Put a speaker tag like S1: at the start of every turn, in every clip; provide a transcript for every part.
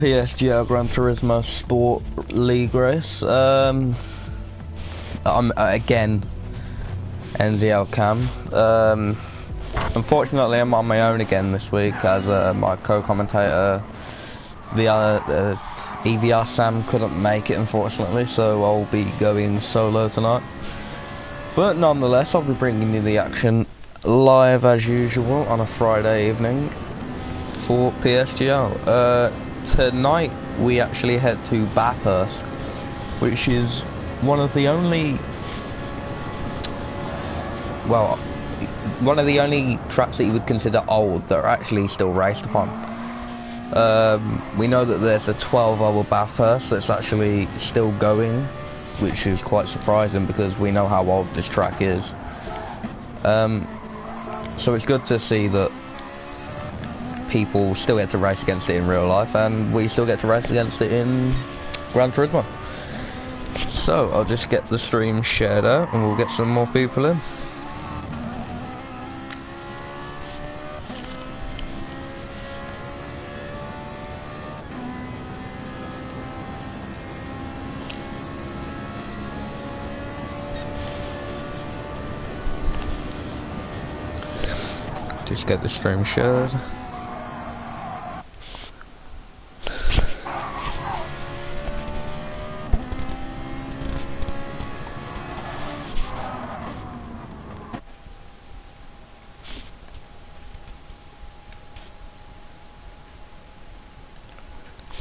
S1: PSGL Gran Turismo Sport League race. I'm again NZL Cam. Unfortunately, I'm on my own again this week as my co-commentator, the EVR Sam, couldn't make it unfortunately, so I'll be going solo tonight. But nonetheless, I'll be bringing you the action live as usual on a Friday evening for PSGL. Tonight we actually head to Bathurst, which is one of the only tracks that you would consider old that are actually still raced upon. We know that there's a 12-hour Bathurst that's actually still going, which is quite surprising because we know how old this track is. So it's good to see that people still get to race against it in real life, and we still get to race against it in Gran Turismo. So I'll just get the stream shared out and we'll get some more people in. Just get the stream shared.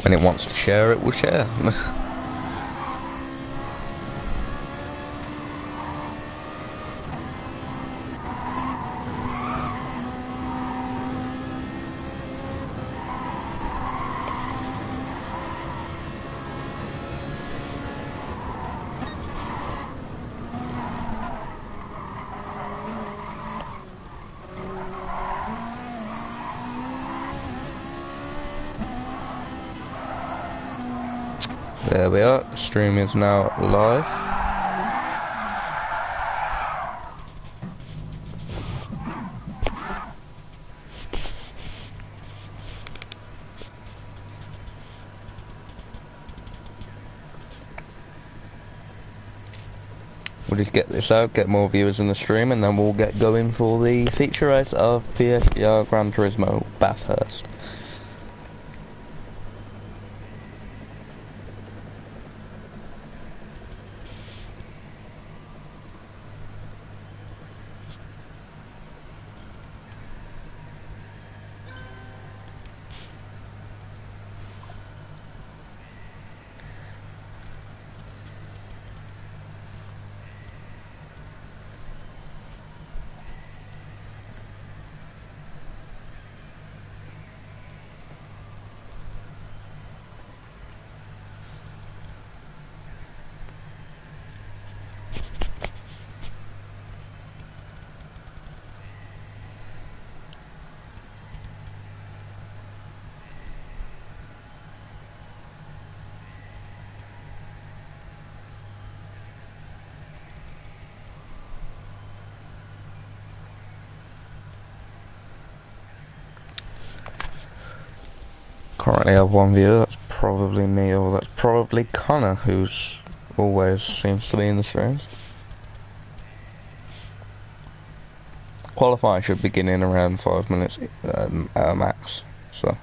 S1: When it wants to share, it will share. There we are, the stream is now live. We'll just get this out, get more viewers in the stream, and then we'll get going for the feature race of PSGL Gran Turismo Bathurst. Currently I have one viewer, that's probably me, or that's probably Connor, who's always seems to be in the streams. Qualifying should begin in around 5 minutes max, so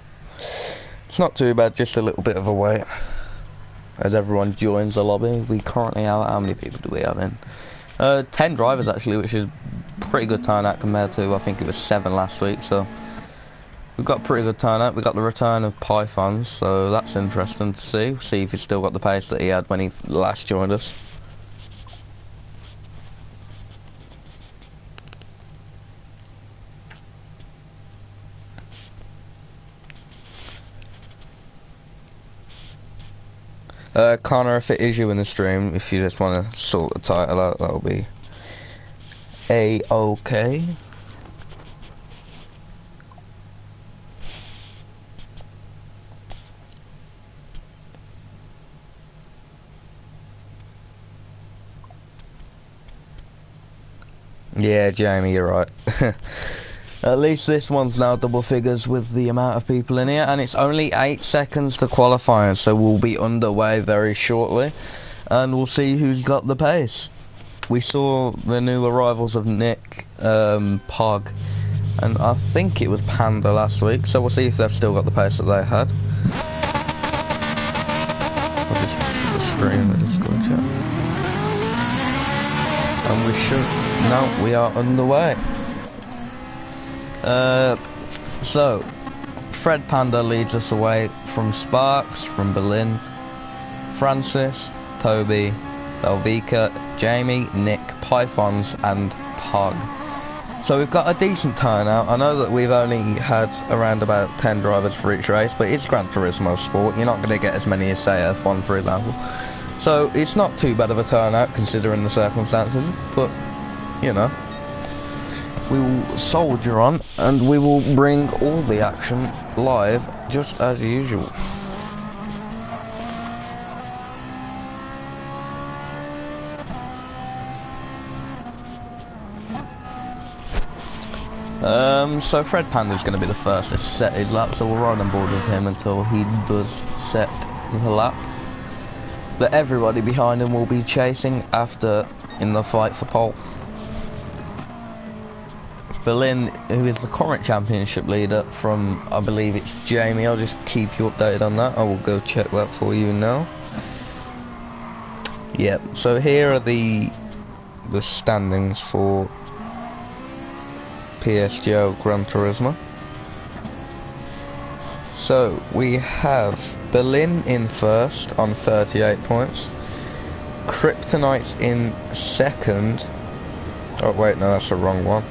S1: it's not too bad, just a little bit of a wait as everyone joins the lobby. We currently have, how many people do we have in? 10 drivers actually, which is pretty good turnout compared to, I think it was 7 last week, so we've got a pretty good turnout. We got the return of Pythons, so that's interesting to see. See if he's still got the pace that he had when he last joined us. Connor, if it is you in the stream, if you just want to sort the title out, that'll be A-OK. Yeah, Jamie, you're right. At least this one's now double figures with the amount of people in here, and it's only 8 seconds to qualifying, so we'll be underway very shortly, and we'll see who's got the pace. We saw the new arrivals of Nick, Pog, and I think it was Panda last week, so we'll see if they've still got the pace that they had. I'll just put the screen in the Discord chat. And we should, now we are underway. So, Fred Panda leads us away from Sparks, from Berlin, Francis, Toby, Belvika, Jamie, Nick, Pythons and Pog. So we've got a decent turnout. I know that we've only had around about 10 drivers for each race, but it's Gran Turismo sport. You're not going to get as many as say F1 for example. So it's not too bad of a turnout considering the circumstances, but you know, we will soldier on and we will bring all the action live just as usual. So Fred Panda's going to be the first to set his lap, so we'll ride on board with him until he does set the lap. But everybody behind him will be chasing after in the fight for pole. Berlin, who is the current championship leader from, I believe it's Jamie, I'll just keep you updated on that. I will go check that for you now. Yep, so here are the standings for PSGL Gran Turismo. So we have Berlin in first on 38 points, Kryptonite's in second. Oh wait, no, that's the wrong one.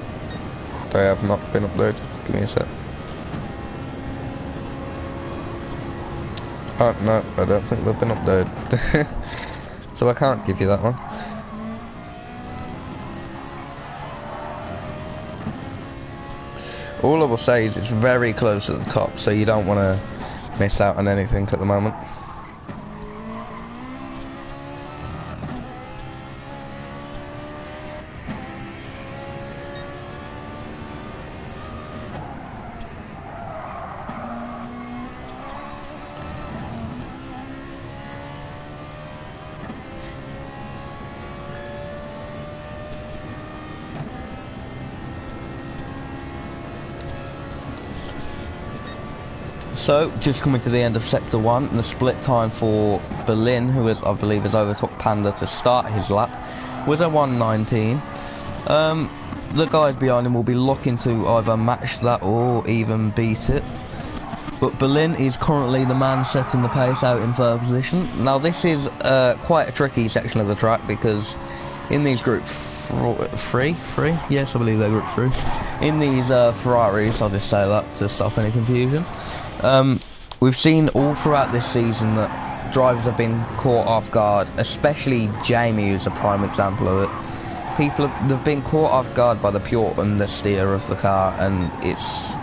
S1: They have not been uploaded. Give me a sec. Oh no, I don't think they've been uploaded. So I can't give you that one. All I will say is it's very close at the top, so you don't want to miss out on anything at the moment. So, just coming to the end of Sector 1, and the split time for Berlin, who is, I believe has overtook Panda to start his lap, was a 1:19. The guys behind him will be looking to either match that or even beat it. But Berlin is currently the man setting the pace out in third position. Now this is quite a tricky section of the track because in these group three? Yes, I believe they're group 3. In these Ferraris, I'll just say that to stop any confusion. We've seen all throughout this season that drivers have been caught off guard, especially Jamie, who's a prime example of it. They've been caught off guard by the pure understeer of the car, and it's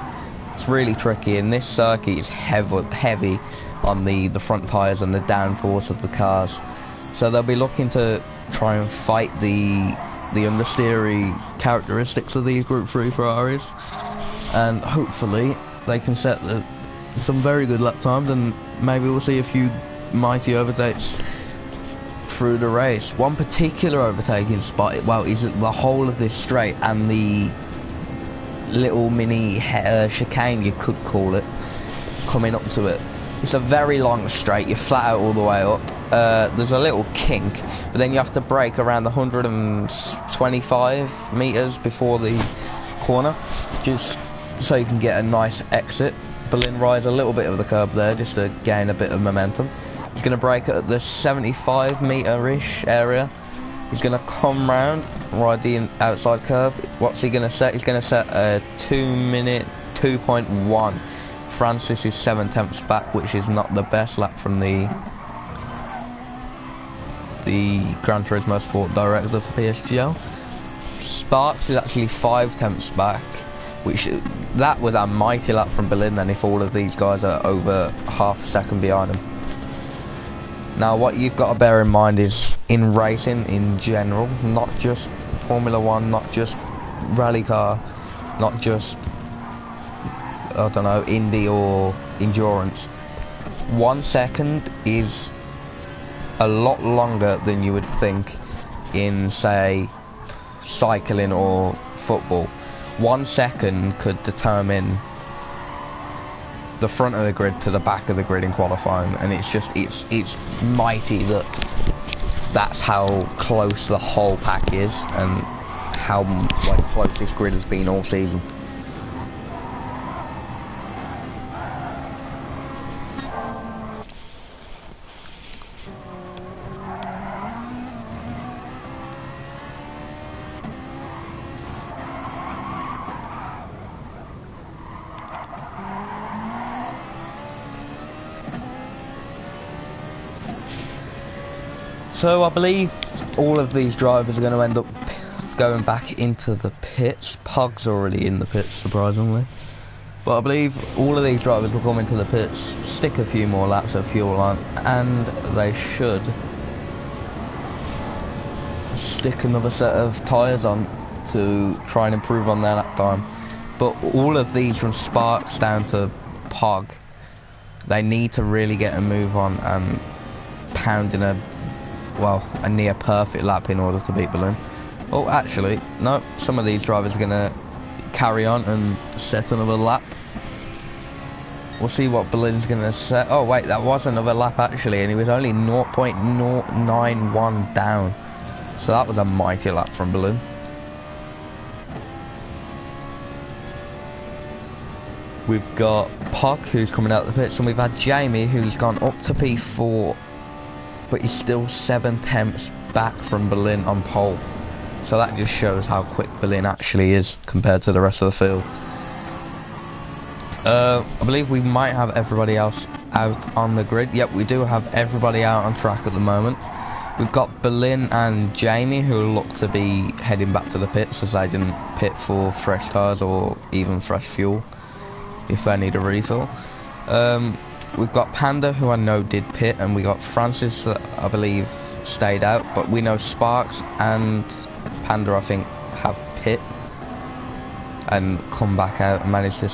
S1: really tricky. And this circuit is heavy on the front tyres and the downforce of the cars, so they'll be looking to try and fight the understeery characteristics of these Group 3 Ferraris, and hopefully they can set some very good lap times, and maybe we'll see a few mighty overtakes through the race. One particular overtaking spot, well, is the whole of this straight and the little mini chicane, you could call it, coming up to it. It's a very long straight, you're flat out all the way up. There's a little kink, but then you have to brake around 125 meters before the corner, just so you can get a nice exit. Berlin rides a little bit of the curb there just to gain a bit of momentum. He's going to brake at the 75 meter-ish area. He's going to come round, ride the outside curb. What's he going to set? He's going to set a 2-minute 2.1. Francis is 7/10 back, which is not the best lap from the Gran Turismo Sport Director for PSGL. Sparks is actually 5/10 back, which that was a mighty lap from Berlin then if all of these guys are over half a second behind him. Now what you've got to bear in mind is in racing in general, not just Formula 1, not just rally car, not just I don't know, Indy or Endurance, 1 second is a lot longer than you would think in, say, cycling or football. 1 second could determine the front of the grid to the back of the grid in qualifying, and it's mighty that that's how close the whole pack is, and how like close this grid has been all season. So I believe all of these drivers are going to end up going back into the pits. Pog's already in the pits, surprisingly. But I believe all of these drivers will come into the pits, stick a few more laps of fuel on, and they should stick another set of tyres on to try and improve on their lap time. But all of these, from Sparks down to Pog, they need to really get a move on and pound in a near perfect lap in order to beat Balloon. Oh, actually, no, some of these drivers are going to carry on and set another lap. We'll see what Balloon's going to set. Oh, wait, that was another lap, actually, and he was only 0.091 down. So that was a mighty lap from Balloon. We've got Pog, who's coming out of the pits, and we've had Jamie, who's gone up to P4, but he's still 7/10 back from Berlin on pole. So that just shows how quick Berlin actually is compared to the rest of the field. I believe we might have everybody else out on the grid. Yep, we do have everybody out on track at the moment. We've got Berlin and Jamie, who look to be heading back to the pits as they didn't pit for fresh tyres or even fresh fuel if they need a refill. We've got Panda, who I know did pit, and we got Francis that I believe stayed out, but we know Sparks and Panda, I think, have pit and come back out and managed to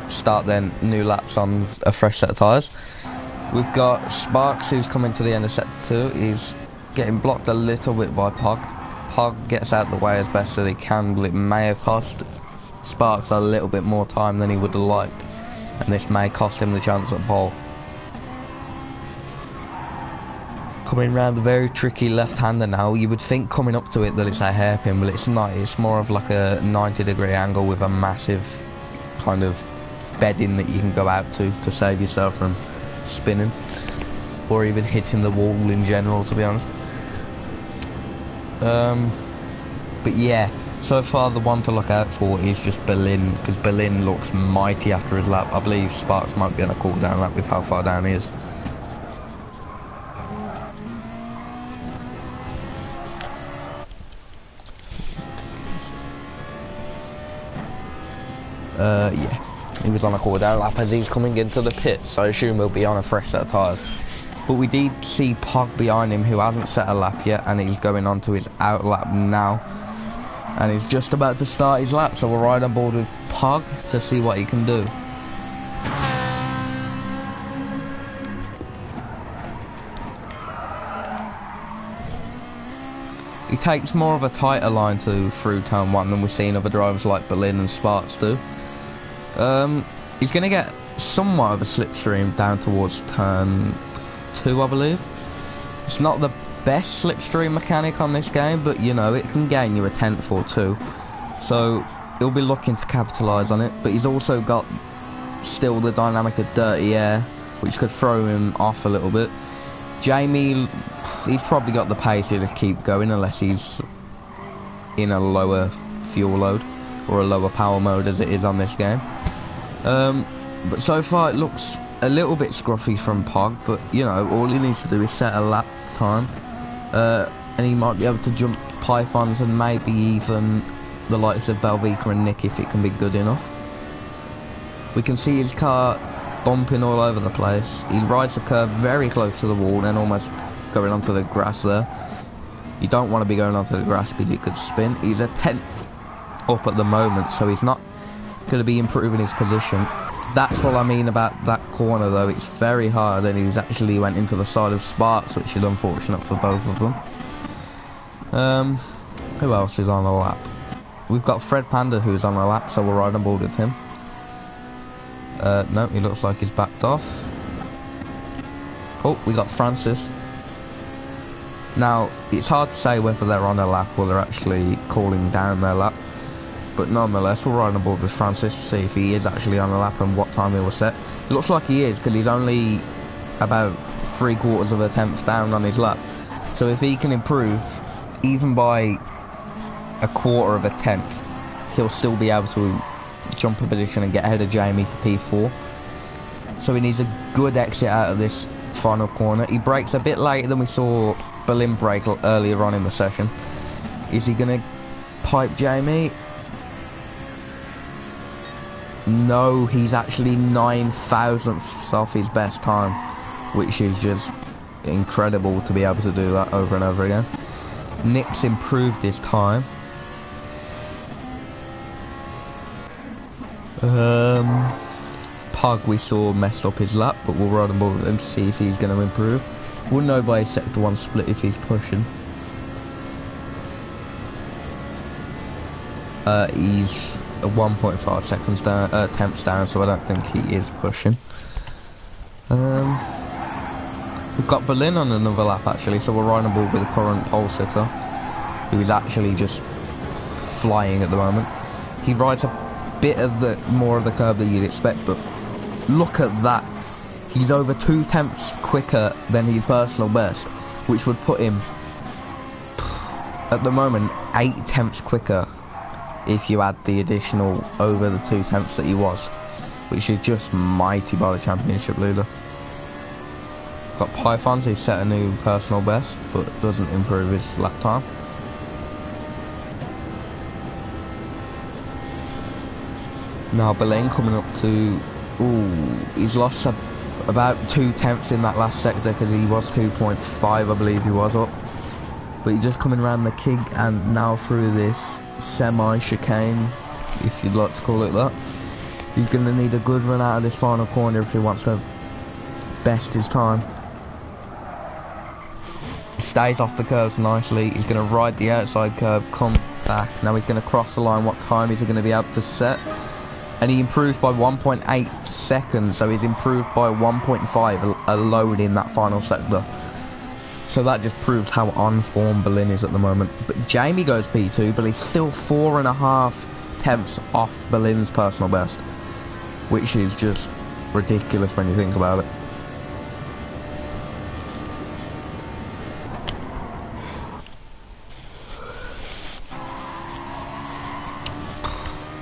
S1: start their new laps on a fresh set of tyres. We've got Sparks, who's coming to the end of set 2. He's getting blocked a little bit by Pog. Pog gets out of the way as best as he can, but it may have cost Sparks a little bit more time than he would have liked, and this may cost him the chance at pole. Coming round a very tricky left-hander now. You would think coming up to it that it's a hairpin, but it's not. It's more of like a 90-degree angle with a massive kind of bedding that you can go out to save yourself from spinning or even hitting the wall in general, to be honest. But yeah, so far the one to look out for is just Berlin, because Berlin looks mighty after his lap. I believe Sparks might be on a cool down lap with how far down he is. Yeah, he was on a cool down lap as he's coming into the pits, so I assume he'll be on a fresh set of tyres. But we did see Pog behind him, who hasn't set a lap yet, and he's going on to his out lap now. And he's just about to start his lap, so we'll ride on board with Pog to see what he can do. He takes more of a tighter line through turn 1 than we've seen other drivers like Berlin and Sparks do. He's going to get somewhat of a slipstream down towards turn 2, I believe. It's not the best slipstream mechanic on this game, but you know, it can gain you a 10th or 2. So he'll be looking to capitalise on it, but he's also got still the dynamic of dirty air, which could throw him off a little bit. Jamie, he's probably got the pace to just keep going unless he's in a lower fuel load or a lower power mode as it is on this game. But so far it looks a little bit scruffy from Pog, but you know, all he needs to do is set a lap time, and he might be able to jump Pythons and maybe even the likes of Belvika and Nick if it can be good enough. We can see his car bumping all over the place. He rides the curve very close to the wall and almost going onto the grass there. You don't want to be going onto the grass because you could spin. He's a 10th up at the moment, so he's not going to be improving his position. That's what I mean about that corner, though. It's very hard, and he's actually went into the side of Sparks, which is unfortunate for both of them. Who else is on the lap? We've got Fred Panda, who's on the lap, so we'll ride on board with him. No, he looks like he's backed off. Oh, we got Francis. Now, it's hard to say whether they're on a lap or they're actually calling down their lap. But nonetheless, we'll ride on board with Francis to see if he is actually on a lap and what time he will set. It looks like he is, because he's only about 3/4 of a tenth down on his lap. So if he can improve, even by 1/4 of a tenth, he'll still be able to jump a position and get ahead of Jamie for P4. So he needs a good exit out of this final corner. He brakes a bit later than we saw Berlin brake earlier on in the session. Is he going to pipe Jamie? No, he's actually 9,000ths off his best time, which is just incredible to be able to do that over and over again. Nick's improved his time. Pug we saw messed up his lap, but we'll ride on board with him to see if he's going to improve. We'll know by his sector 1 split if he's pushing. He's 1.5 seconds down, tenths down, so I don't think he is pushing. We've got Berlin on another lap actually, so we're riding on board with the current pole sitter, who is actually just flying at the moment. He rides a bit of the more of the curve than you'd expect, but look at that. He's over 2 tenths quicker than his personal best, which would put him at the moment 8 tenths quicker if you add the additional over the 2 tenths that he was, which is just mighty by the championship leader. Got Pythons, who set a new personal best, but doesn't improve his lap time. Now Berlin coming up to, he's lost about 2 tenths in that last sector, because he was 2.5 I believe he was up. But he's just coming around the kink and now through this semi-chicane, if you'd like to call it that. He's going to need a good run out of this final corner if he wants to best his time. He stays off the curves nicely. He's going to ride the outside curve, come back. Now he's going to cross the line. What time is he going to be able to set? And he improves by 1.8 seconds, so he's improved by 1.5 alone in that final sector. So that just proves how on form Berlin is at the moment. But Jamie goes P2, but he's still 4.5 tenths off Berlin's personal best, which is just ridiculous when you think about it.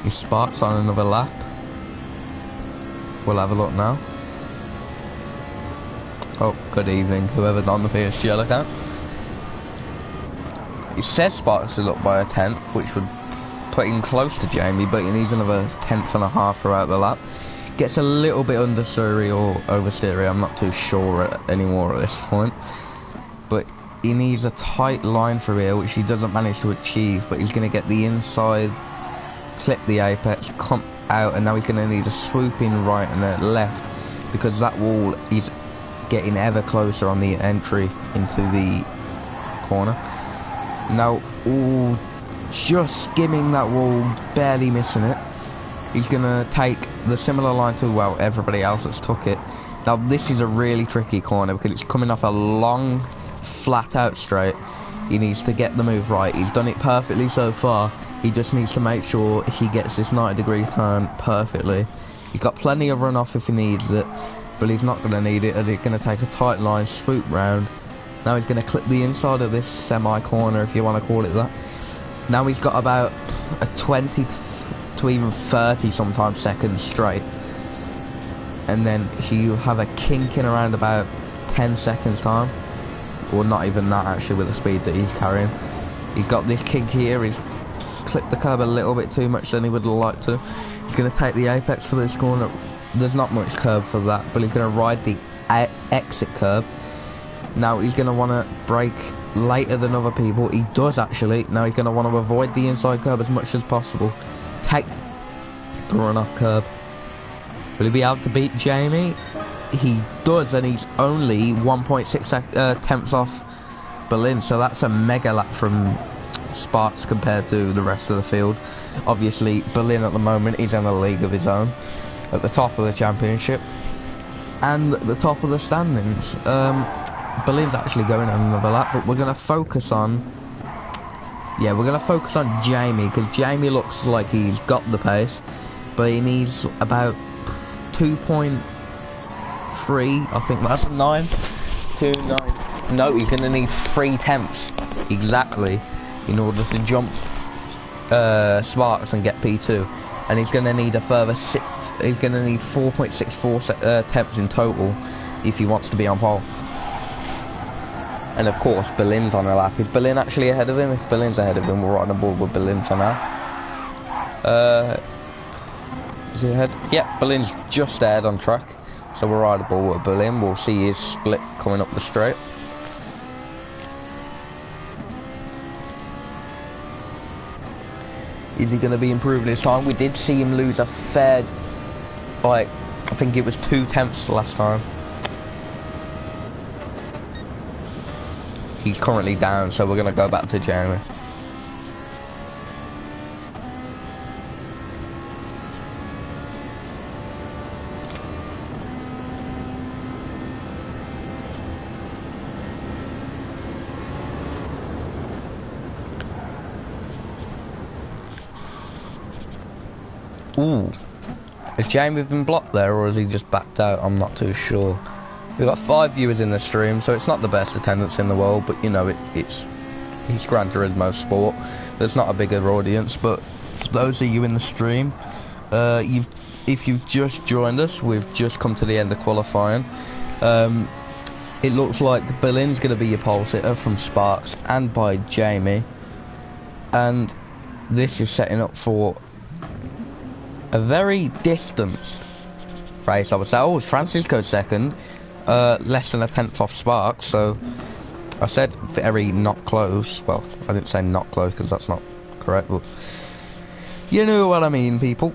S1: He Sparks on another lap. We'll have a look now. Oh, good evening, whoever's on the PSGL account. It says Sparks is up by a tenth, which would put him close to Jamie, but he needs another 1.5 throughout the lap. Gets a little bit understeery or oversteery, I'm not too sure anymore at this point. But he needs a tight line through here, which he doesn't manage to achieve, but he's going to get the inside, clip the apex, come out, and now he's going to need a swooping right and a left, because that wall is getting ever closer on the entry into the corner. Now, just skimming that wall, barely missing it. He's going to take the similar line to, well, everybody else that's took it. Now, this is a really tricky corner because it's coming off a long, flat out straight. He needs to get the move right. He's done it perfectly so far. He just needs to make sure he gets this 90-degree turn perfectly. He's got plenty of runoff if he needs it, but he's not going to need it, as he's going to take a tight line, swoop round. Now he's going to clip the inside of this semi-corner, if you want to call it that. Now he's got about a 20 to even 30 sometimes seconds straight. And then he'll have a kink in around about 10 seconds time. Or not even that actually, with the speed that he's carrying. He's got this kink here, he's clipped the curb a little bit too much than he would like to. He's going to take the apex for this corner. There's not much curb for that, but he's going to ride the exit curb. Now he's going to want to brake later than other people. He does actually. Now he's going to want to avoid the inside curb as much as possible. Take run-up curb. Will he be able to beat Jamie? He does, and he's only 1.6 tenths off Berlin, so that's a mega lap from Sparks compared to the rest of the field. Obviously, Berlin at the moment is in a league of his own, at the top of the championship, and at the top of the standings. Berlin's actually going on another lap, but we're going to focus on... Yeah, we're going to focus on Jamie, because Jamie looks like he's got the pace, but he needs about 2.3, I think that's a 9. 2.9. No, he's going to need 3 tenths, exactly, in order to jump Sparks and get P2. And he's going to need a further 6, he's going to need 4.64 tenths in total if he wants to be on pole. And of course, Berlin's on a lap. Is Berlin actually ahead of him? If Berlin's ahead of him, we're right on board with Berlin for now. Is he ahead? Yeah, Berlin's just ahead on track. So we're right on board with Berlin. We'll see his split coming up the straight. Is he going to be improving his time? We did see him lose a fair, like, I think it was 2 tenths last time. He's currently down, so we're going to go back to Jeremy. Ooh. Has Jamie been blocked there, or has he just backed out? I'm not too sure. We've got 5 viewers in the stream, so it's not the best attendance in the world, but you know, it's Gran Turismo sport. There's not a bigger audience, but for those of you in the stream, if you've just joined us, we've just come to the end of qualifying. It looks like Berlin's going to be your pole sitter from Sparks and by Jamie, and this is setting up for a very distant race, I would say. Oh, Francisco second. Less than a tenth off Sparks, so I said very not close. Well, I didn't say not close because that's not correct, but you know what I mean, people.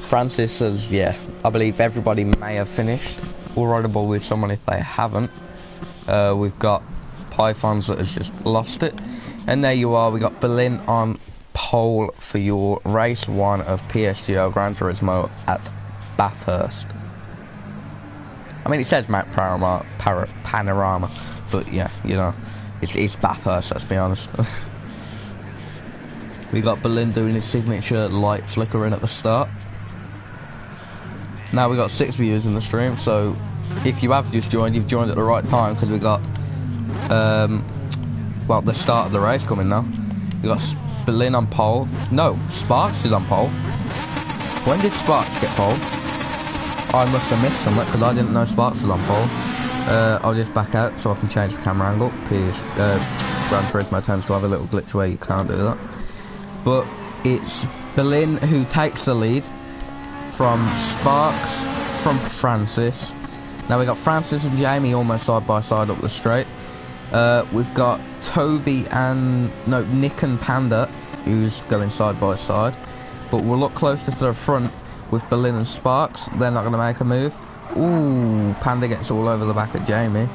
S1: Francis says, yeah, I believe everybody may have finished. We'll ride a ball with someone if they haven't. We've got Pythons that has just lost it, and there you are. We got Berlin on pole for your race 1 of PSGL Gran Turismo at Bathurst. I mean, it says Mount Panorama, but yeah, you know, it's Bathurst, let's be honest. We got Berlin doing his signature light flickering at the start. Now we got 6 viewers in the stream, so if you have just joined, you've joined at the right time, because we got well, the start of the race coming now. We got Berlin on pole. No, Sparks is on pole. When did Sparks get pole? I must have missed something because I didn't know Sparks was on pole. I'll just back out so I can change the camera angle. Gran Turismo tends to have a little glitch where you can't do that. But it's Berlin who takes the lead from Sparks, from Francis. Now we got Francis and Jamie almost side by side up the straight. We've got Toby and Nick and Panda who's going side by side. But we'll look closer to the front with Berlin and Sparks. They're not going to make a move. Ooh, Panda gets all over the back of Jamie.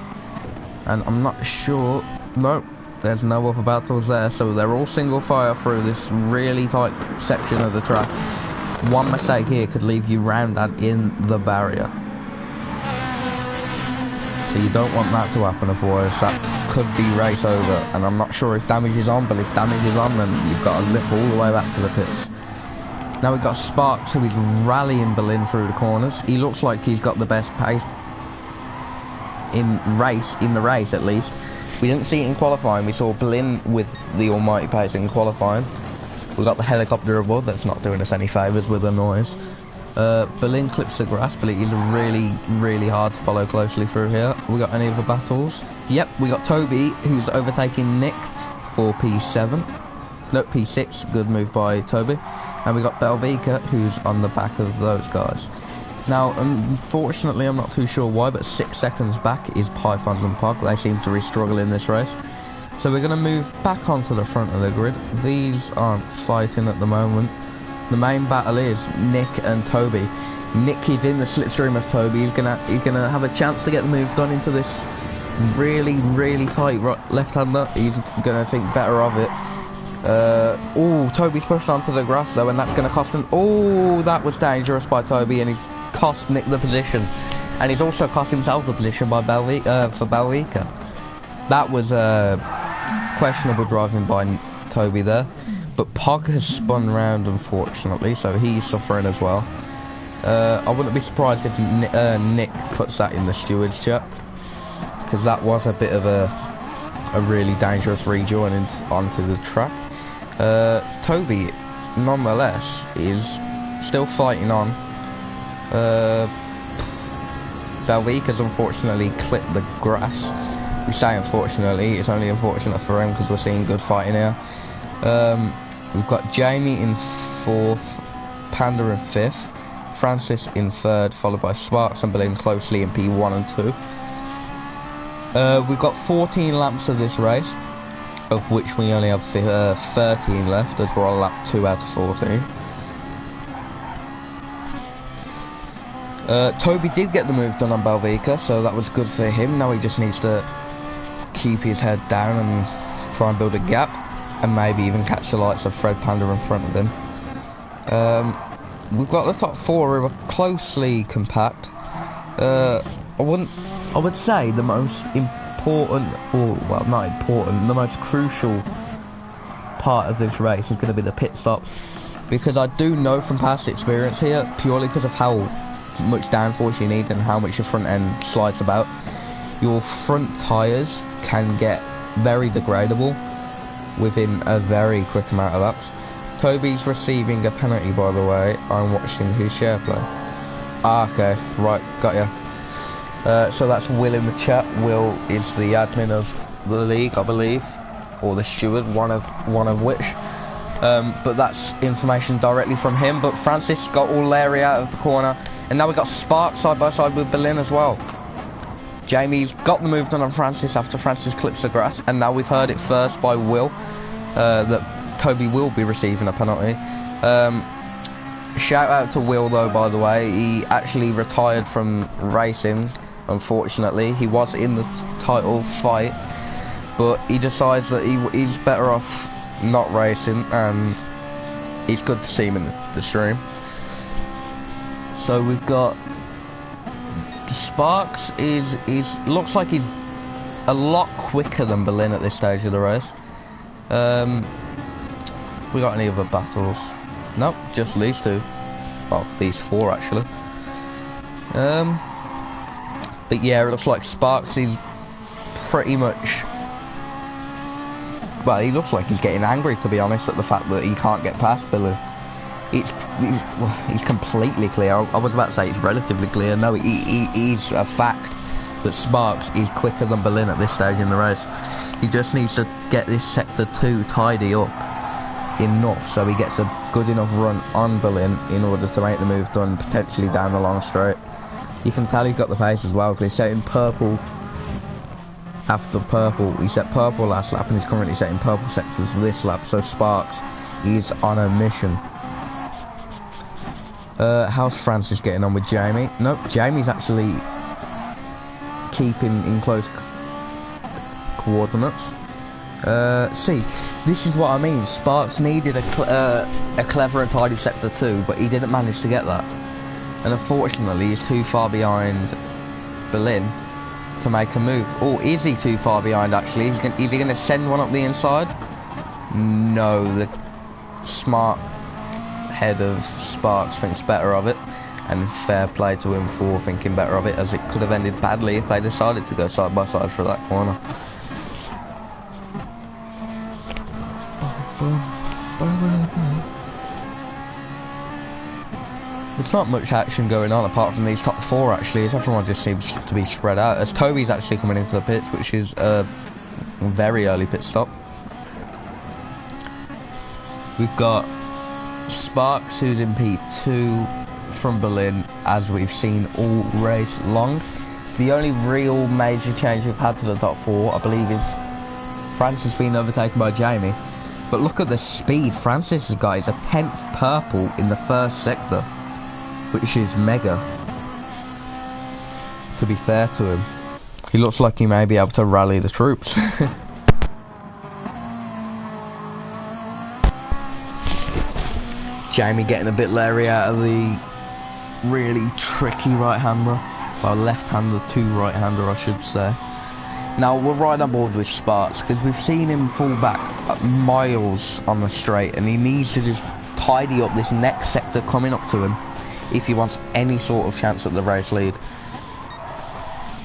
S1: And I'm not sure... No, there's no other battles there. So they're all single fire through this really tight section of the track. One mistake here could leave you round and in the barrier. So you don't want that to happen, otherwise that could be race over. And I'm not sure if damage is on, but if damage is on, then you've got to lip all the way back to the pits. Now we've got Sparks, who is rallying Berlin through the corners. He looks like he's got the best pace in the race at least. We didn't see it in qualifying. We saw Berlin with the almighty pace in qualifying. We've got the helicopter above that's not doing us any favours with the noise. Berlin clips the grass, but it is really, really hard to follow closely through here. We got any other battles? Yep, we got Toby, who's overtaking Nick for P7. No, P6. Good move by Toby. And we got Belvika, who's on the back of those guys. Now, unfortunately, I'm not too sure why, but 6 seconds back is Pythons and Pog. They seem to really struggle in this race. So we're going to move back onto the front of the grid. These aren't fighting at the moment. The main battle is Nick and Toby. Nick is in the slipstream of Toby. He's gonna have a chance to get the move done into this really tight left-hander. He's gonna think better of it. Oh, Toby's pushed onto the grass though, and that's gonna cost him. Oh, that was dangerous by Toby, and he's cost Nick the position, and he's also cost himself the position by for Belvica. That was questionable driving by Toby there, but Pog has spun round unfortunately, so he's suffering as well. I wouldn't be surprised if Nick puts that in the stewards chat, because that was a bit of a really dangerous rejoin onto the track. Toby, nonetheless, is still fighting on. Belvica's unfortunately clipped the grass. We say unfortunately, it's only unfortunate for him because we're seeing good fighting here. We've got Jamie in 4th, Panda in 5th, Francis in 3rd, followed by Sparks and Berlin closely in P1 and 2. We've got 14 laps of this race, of which we only have 13 left, as we're on lap 2 out of 14. Toby did get the move done on Belvica, so that was good for him. Now he just needs to keep his head down and try and build a gap, and maybe even catch the lights of Fred Panda in front of him. We've got the top 4 who are closely compact. I would say the most important, or well, not important, the most crucial part of this race is going to be the pit stops, because I do know from past experience here, purely because of how much downforce you need and how much your front end slides about, your front tyres can get very degradable within a very quick amount of laps. Toby's receiving a penalty, by the way. I'm watching his share play. Ah, okay, right, got ya. So that's Will in the chat. Will is the admin of the league, I believe, or the steward, one of which. But that's information directly from him. But Francis got all Larry out of the corner, and now we've got Sparks side by side with Berlin as well. Jamie's got the move done on Francis after Francis clips the grass, and now we've heard it first by Will that Toby will be receiving a penalty. Shout out to Will though, by the way. He actually retired from racing, unfortunately. He was in the title fight, but he decides that he's better off not racing, and it's good to see him in the stream. So we've got Sparks looks like he's a lot quicker than Berlin at this stage of the race. We got any other battles? Nope, just these 2. Well, these 4 actually. But yeah, it looks like Sparks is pretty much, well, he looks like he's getting angry, to be honest, at the fact that he can't get past Billy. He's completely clear. I was about to say it's relatively clear. No, he's a fact that Sparks is quicker than Berlin at this stage in the race. He just needs to get this sector 2 tidy up enough so he gets a good enough run on Berlin in order to make the move done, potentially down the long straight. You can tell he's got the pace as well, because he's setting purple after purple. He set purple last lap and he's currently setting purple sectors this lap, so Sparks is on a mission. How's Francis getting on with Jamie? Nope, Jamie's actually keeping in close coordinates. See, this is what I mean. Sparks needed a clever and tidy sector 2, but he didn't manage to get that. And unfortunately, he's too far behind Berlin to make a move. Or is he too far behind, actually? Is he going to send one up the inside? No, the smart head of Sparks thinks better of it. And fair play to him for thinking better of it, as it could have ended badly if they decided to go side by side for that corner. There's not much action going on apart from these top 4 actually, as everyone just seems to be spread out, as Toby's actually coming into the pits, which is a very early pit stop. We've got Sparks, who's in P2 from Berlin, as we've seen all race long. The only real major change we've had to the top 4, I believe, is Francis being overtaken by Jamie. But look at the speed Francis has got. He's a 10th purple in the first sector, which is mega. To be fair to him, he looks like he may be able to rally the troops. Jamie getting a bit leery out of the really tricky right-hander. Well, left-hander to right-hander, I should say. Now, we're right on board with Sparks, because we've seen him fall back miles on the straight, and he needs to just tidy up this next sector coming up to him if he wants any sort of chance at the race lead.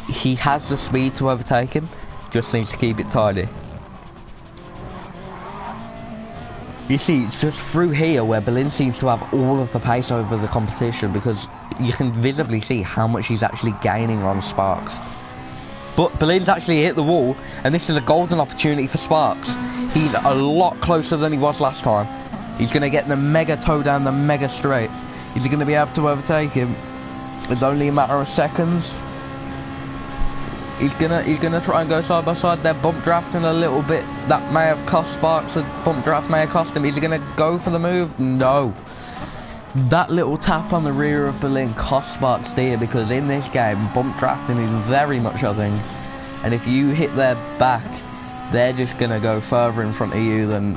S1: He has the speed to overtake him, just needs to keep it tidy. You see, it's just through here where Berlin seems to have all of the pace over the competition, because you can visibly see how much he's actually gaining on Sparks. But Berlin's actually hit the wall, and this is a golden opportunity for Sparks. He's a lot closer than he was last time. He's going to get the mega toe down the mega straight. Is he going to be able to overtake him? It's only a matter of seconds. He's gonna try and go side by side. They're bump drafting a little bit. That may have cost Sparks. A bump draft may have cost him. Is he gonna go for the move? No. That little tap on the rear of Berlin cost Sparks dear, because in this game, bump drafting is very much a thing. And if you hit their back, they're just gonna go further in front of you than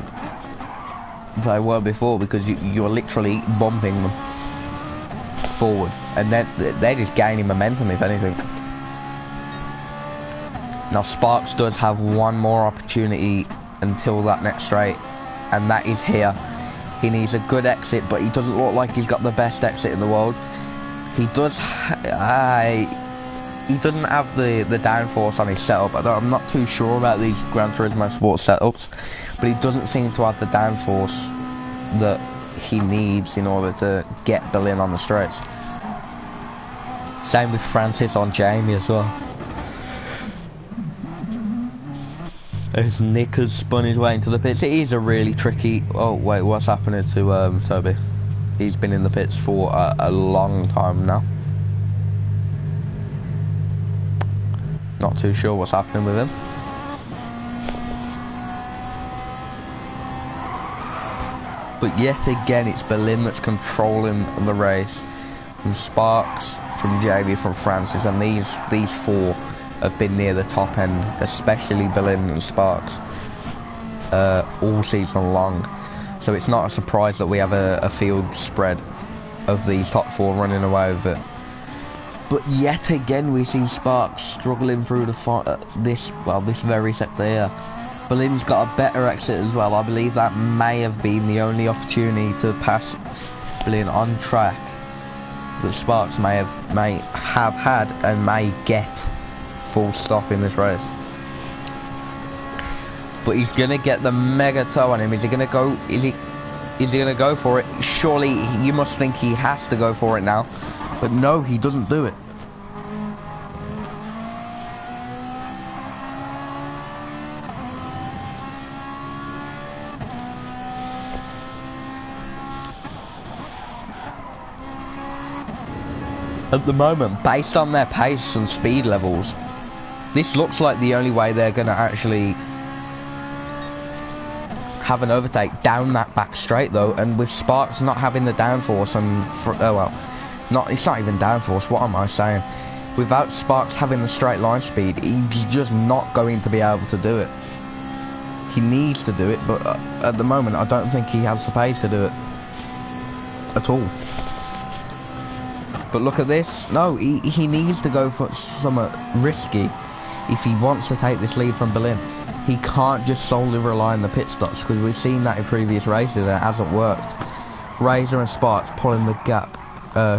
S1: they were before, because you're literally bumping them forward, and they're just gaining momentum, if anything. Now Sparks does have one more opportunity until that next straight, and that is here. He needs a good exit, but he doesn't look like he's got the best exit in the world. He does he doesn't have the downforce on his setup. I'm not too sure about these Gran Turismo Sport setups, but he doesn't seem to have the downforce that he needs in order to get Berlin on the straights. Same with Francis on Jamie as well. As Nick has spun his way into the pits. It is a really tricky... Oh, wait, what's happening to Toby? He's been in the pits for a long time now. Not too sure what's happening with him. But yet again, it's Berlin that's controlling the race. From Sparks, from Jamie, from Francis, and these four have been near the top end, especially Berlin and Sparks, all season long. So it's not a surprise that we have a field spread of these top four running away with it. But yet again, we see Sparks struggling through this very sector here. Berlin's got a better exit as well. I believe that may have been the only opportunity to pass Berlin on track that Sparks may have had and may get. Full stop in this race. But he's gonna get the mega toe on him. Is he gonna go? Is he gonna go for it? Surely you must think he has to go for it now. But no, he doesn't do it. At the moment, based on their pace and speed levels, this looks like the only way they're going to actually have an overtake down that back straight, though. And with Sparks not having the downforce and it's not even downforce. What am I saying? Without Sparks having the straight line speed, he's just not going to be able to do it. He needs to do it, but at the moment, I don't think he has the pace to do it at all. But look at this. No, he needs to go for something risky if he wants to take this lead from Berlin. He can't just solely rely on the pit stops, because we've seen that in previous races and it hasn't worked. Razor and Sparks pulling the gap.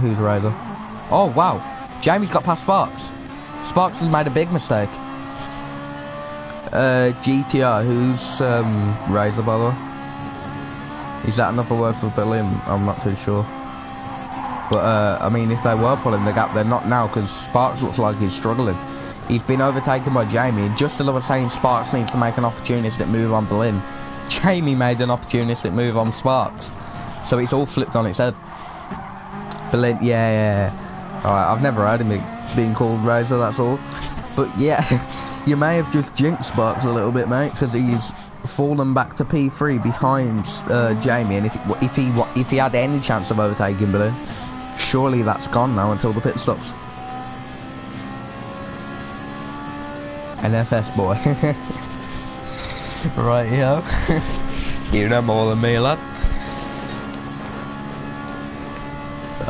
S1: Who's Razor? Oh, wow. Jamie's got past Sparks. Sparks has made a big mistake. GTR, who's Razor, by the way? Is that another word for Berlin? I'm not too sure. But, I mean, if they were pulling the gap, they're not now, because Sparks looks like he's struggling. He's been overtaken by Jamie, and just as I was saying Sparks needs to make an opportunistic move on Berlin, Jamie made an opportunistic move on Sparks. So it's all flipped on its head. Berlin, yeah. Alright, I've never heard him being called Razor, that's all. But yeah, You may have just jinxed Sparks a little bit, mate, because he's fallen back to P3 behind Jamie, and if he had any chance of overtaking Berlin, surely that's gone now until the pit stops. An FS boy. Right, yo. You know more than me, lad.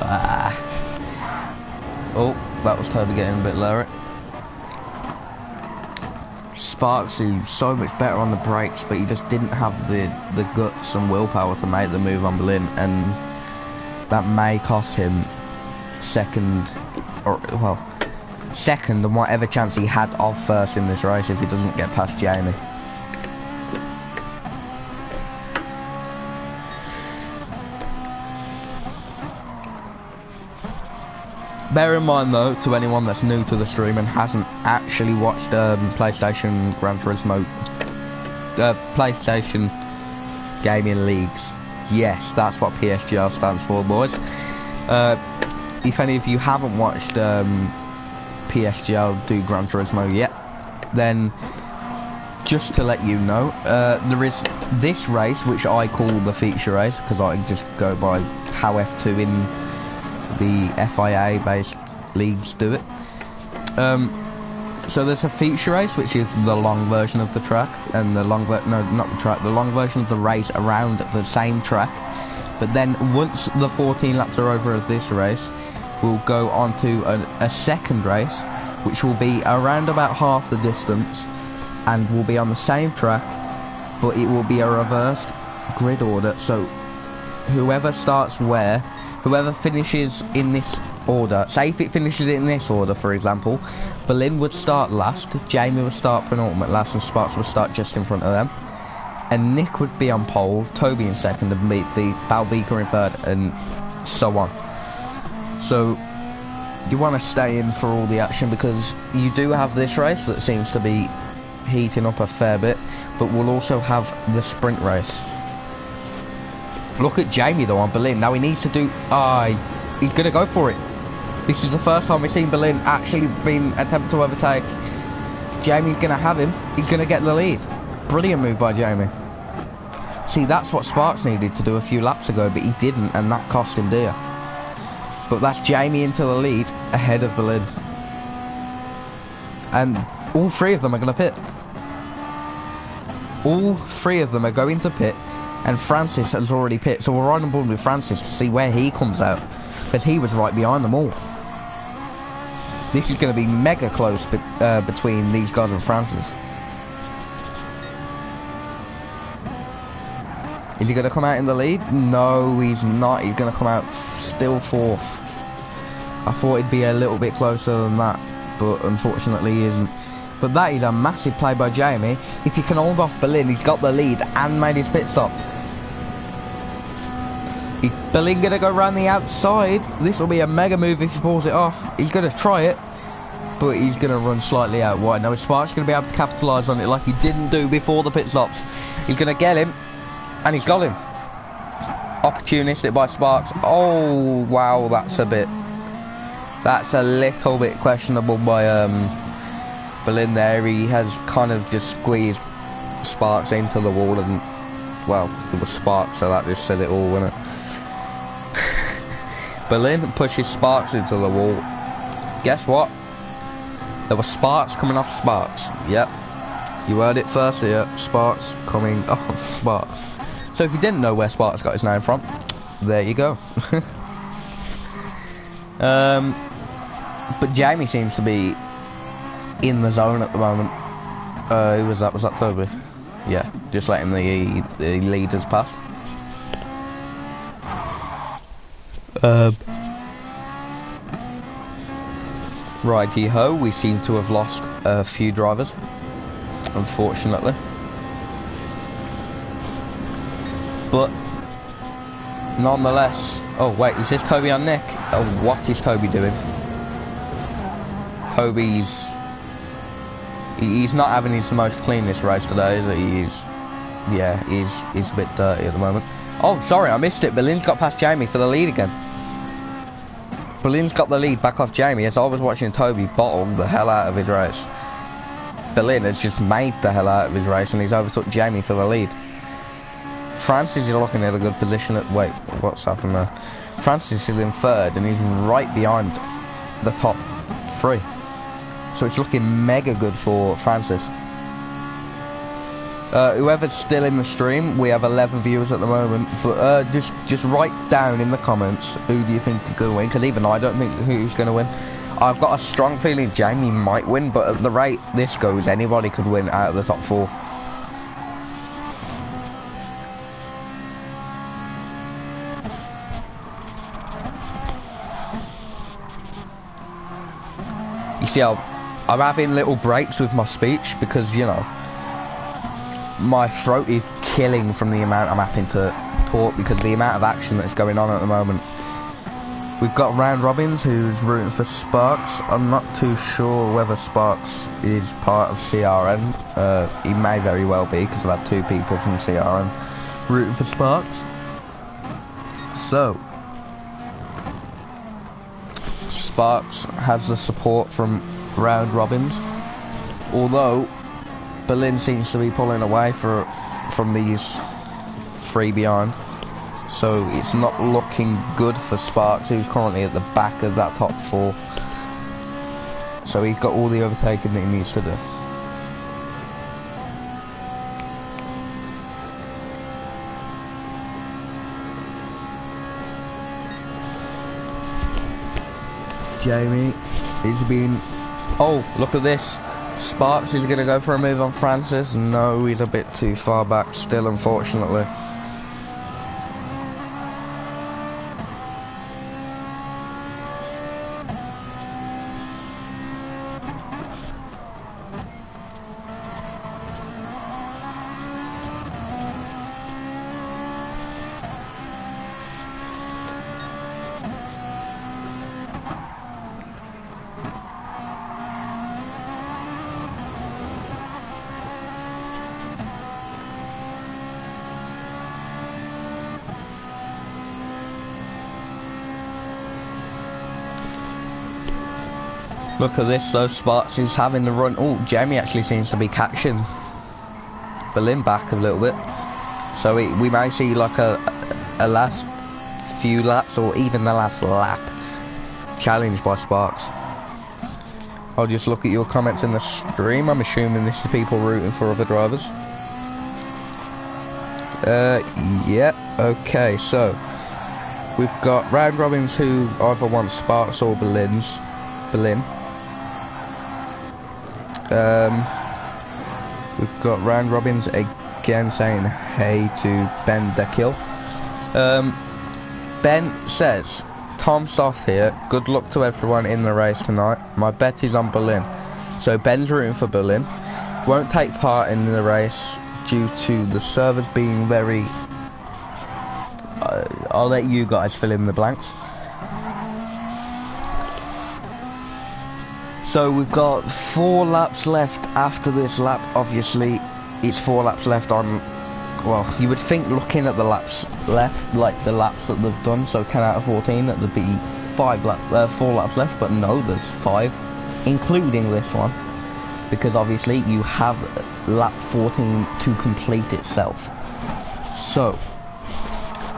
S1: Ah. Oh, that was Toby getting a bit lower. Sparks, who's so much better on the brakes, but he just didn't have the guts and willpower to make the move on Berlin, and that may cost him second, and whatever chance he had of first in this race if he doesn't get past Jamie. Bear in mind though, to anyone that's new to the stream and hasn't actually watched PlayStation Gran Turismo, PlayStation Gaming Leagues, yes, that's what PSGL stands for, boys. If any of you haven't watched PSGL do Gran Turismo yet, then just to let you know, there is this race, which I call the feature race, because I just go by how F2 in the FIA based leagues do it. So there's a feature race, which is the long version of the track, and the long version of the race around the same track. But then once the 14 laps are over of this race, we'll go on to a second race, which will be around about half the distance, and will be on the same track, but it will be a reversed grid order. So whoever starts where, whoever finishes in this order, say if it finishes in this order, for example, Berlin would start last, Jamie would start penultimate last, and Sparks would start just in front of them. And Nick would be on pole, Toby in second, and meet the Balvika in third, and so on. So you want to stay in for all the action, because you do have this race that seems to be heating up a fair bit, but we'll also have the sprint race. Look at Jamie though on Berlin. Now he needs to do... he's going to go for it. This is the first time we've seen Berlin actually been attempted to overtake. Jamie's going to have him. He's going to get the lead. Brilliant move by Jamie. See, that's what Sparks needed to do a few laps ago, but he didn't, and that cost him dear. But that's Jamie into the lead ahead of Berlin. And all three of them are going to pit. All three of them are going to pit. And Francis has already pit, so we're right on board with Francis to see where he comes out, because he was right behind them all. This is going to be mega close between these guys and Francis. Is he going to come out in the lead? No, he's not. He's going to come out still fourth. I thought it'd be a little bit closer than that, but unfortunately he isn't. But that is a massive play by Jamie. If he can hold off Berlin, he's got the lead and made his pit stop. Is Berlin going to go around the outside? This will be a mega move if he pulls it off. He's going to try it, but he's going to run slightly out wide. Now Sparks going to be able to capitalise on it like he didn't do before the pit stops. He's going to get him, and he's got him. Opportunistic by Sparks. Oh, wow, that's a little bit questionable by Berlin there. He has kind of just squeezed Sparks into the wall, and well, there was Sparks, so that just said it all, wasn't it? Berlin pushes Sparks into the wall. Guess what? There were sparks coming off Sparks. Yep, you heard it first here. Sparks coming off Sparks. So if you didn't know where Sparks got his name from, there you go. But Jamie seems to be in the zone at the moment. Who was that? Was that Toby? Yeah, just letting the leaders pass. Righty-ho, we seem to have lost a few drivers, unfortunately. But nonetheless... Oh wait, is this Toby on Nick? Oh, what is Toby doing? Toby's... He's not having his most cleanest race today, is he? Yeah, he's a bit dirty at the moment. Oh, sorry, I missed it. Berlin's got past Jamie for the lead again. Berlin's got the lead back off Jamie as I was watching Toby bottle the hell out of his race. Berlin has just made the hell out of his race and he's overtook Jamie for the lead. Francis is looking at a good position at... Wait, what's happened there? Francis is in third and he's right behind the top 3. So it's looking mega good for Francis. Whoever's still in the stream, we have 11 viewers at the moment, but just write down in the comments who do you think is going to win, because even I don't think who's going to win. I've got a strong feeling Jamie might win, but at the rate this goes, anybody could win out of the top 4. You see, I'm having little breaks with my speech because, you know, my throat is killing from the amount I'm having to talk because of the amount of action that's going on at the moment. We've got Round Robbins who's rooting for Sparks. I'm not too sure whether Sparks is part of CRN. He may very well be because I've had 2 people from CRN rooting for Sparks. So, Sparks has the support from Round Robbins, although Berlin seems to be pulling away from these 3 behind, so it's not looking good for Sparks, who's currently at the back of that top 4. So he's got all the overtaking that he needs to do. Jamie is being... Oh, look at this. Sparks is going to go for a move on Francis. No, he's a bit too far back still, unfortunately. Look at this though, Sparks is having the run. Oh, Jamie actually seems to be catching Berlin back a little bit. So we may see like a last few laps or even the last lap challenge by Sparks. I'll just look at your comments in the stream. I'm assuming this is people rooting for other drivers. Yeah, okay, so we've got Round Robbins who either want Sparks or Berlin. We've got Round Robbins again saying hey to Ben Dekill. Ben says, Tom Soft here, good luck to everyone in the race tonight. My bet is on Berlin. So Ben's rooting for Berlin. Won't take part in the race due to the servers being very... I'll let you guys fill in the blanks. So we've got 4 laps left after this lap. Obviously, it's 4 laps left on... Well, you would think looking at the laps left, like the laps that they've done, so 10 out of 14, that there'd be 4 laps left, but no, there's 5, including this one, because obviously you have lap 14 to complete itself. So,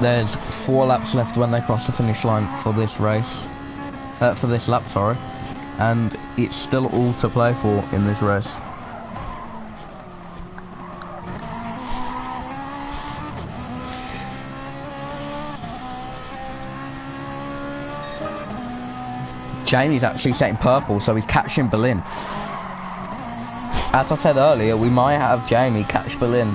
S1: there's 4 laps left when they cross the finish line for this race, for this lap, sorry, and it's still all to play for in this race. Jamie's actually setting purple, so he's catching Berlin. As I said earlier, we might have Jamie catch Berlin,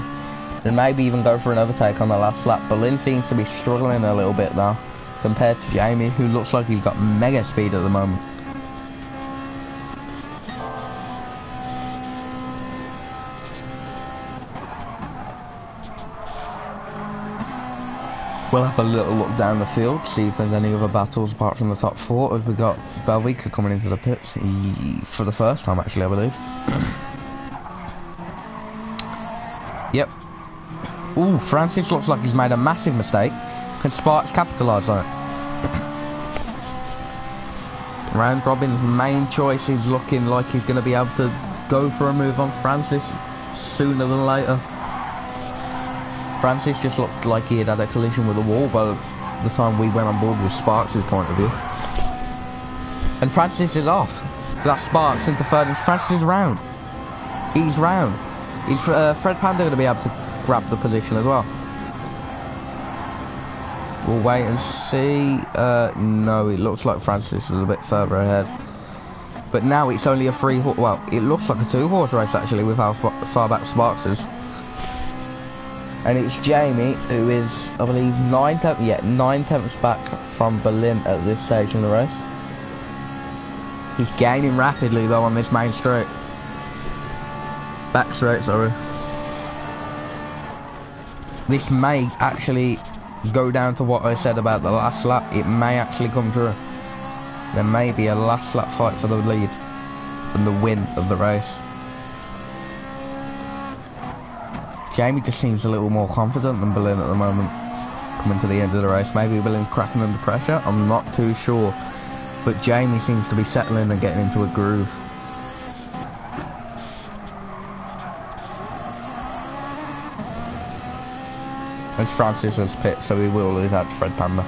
S1: and maybe even go for an overtake on the last lap. Berlin seems to be struggling a little bit though, compared to Jamie, who looks like he's got mega speed at the moment. We'll have a little look down the field, see if there's any other battles apart from the top 4. As we got Belvika coming into the pits for the first time, actually, I believe. Yep. Ooh, Francis looks like he's made a massive mistake. Can Sparks capitalise on it? Round Robin's main choice is looking like he's going to be able to go for a move on Francis sooner than later. Francis just looked like he had had a collision with a wall by the time we went on board with Sparks' point of view. And Francis is off. That's Sparks into third, and Francis is round. He's round. Is Fred Panda going to be able to grab the position as well? We'll wait and see. No, it looks like Francis is a bit further ahead. But now it's only a 3-horse... Well, it looks like a 2-horse race, actually, with how far back Sparks is. And it's Jamie, who is, I believe, 9/10 back from Berlin at this stage in the race. He's gaining rapidly, though, on this main straight. Back straight, sorry. This may actually go down to what I said about the last lap. It may actually come true. There may be a last lap fight for the lead and the win of the race. Jamie just seems a little more confident than Berlin at the moment, coming to the end of the race. Maybe Berlin's cracking under pressure, I'm not too sure. But Jamie seems to be settling and getting into a groove. As Francis has pit, so he will lose out to Fred Panda.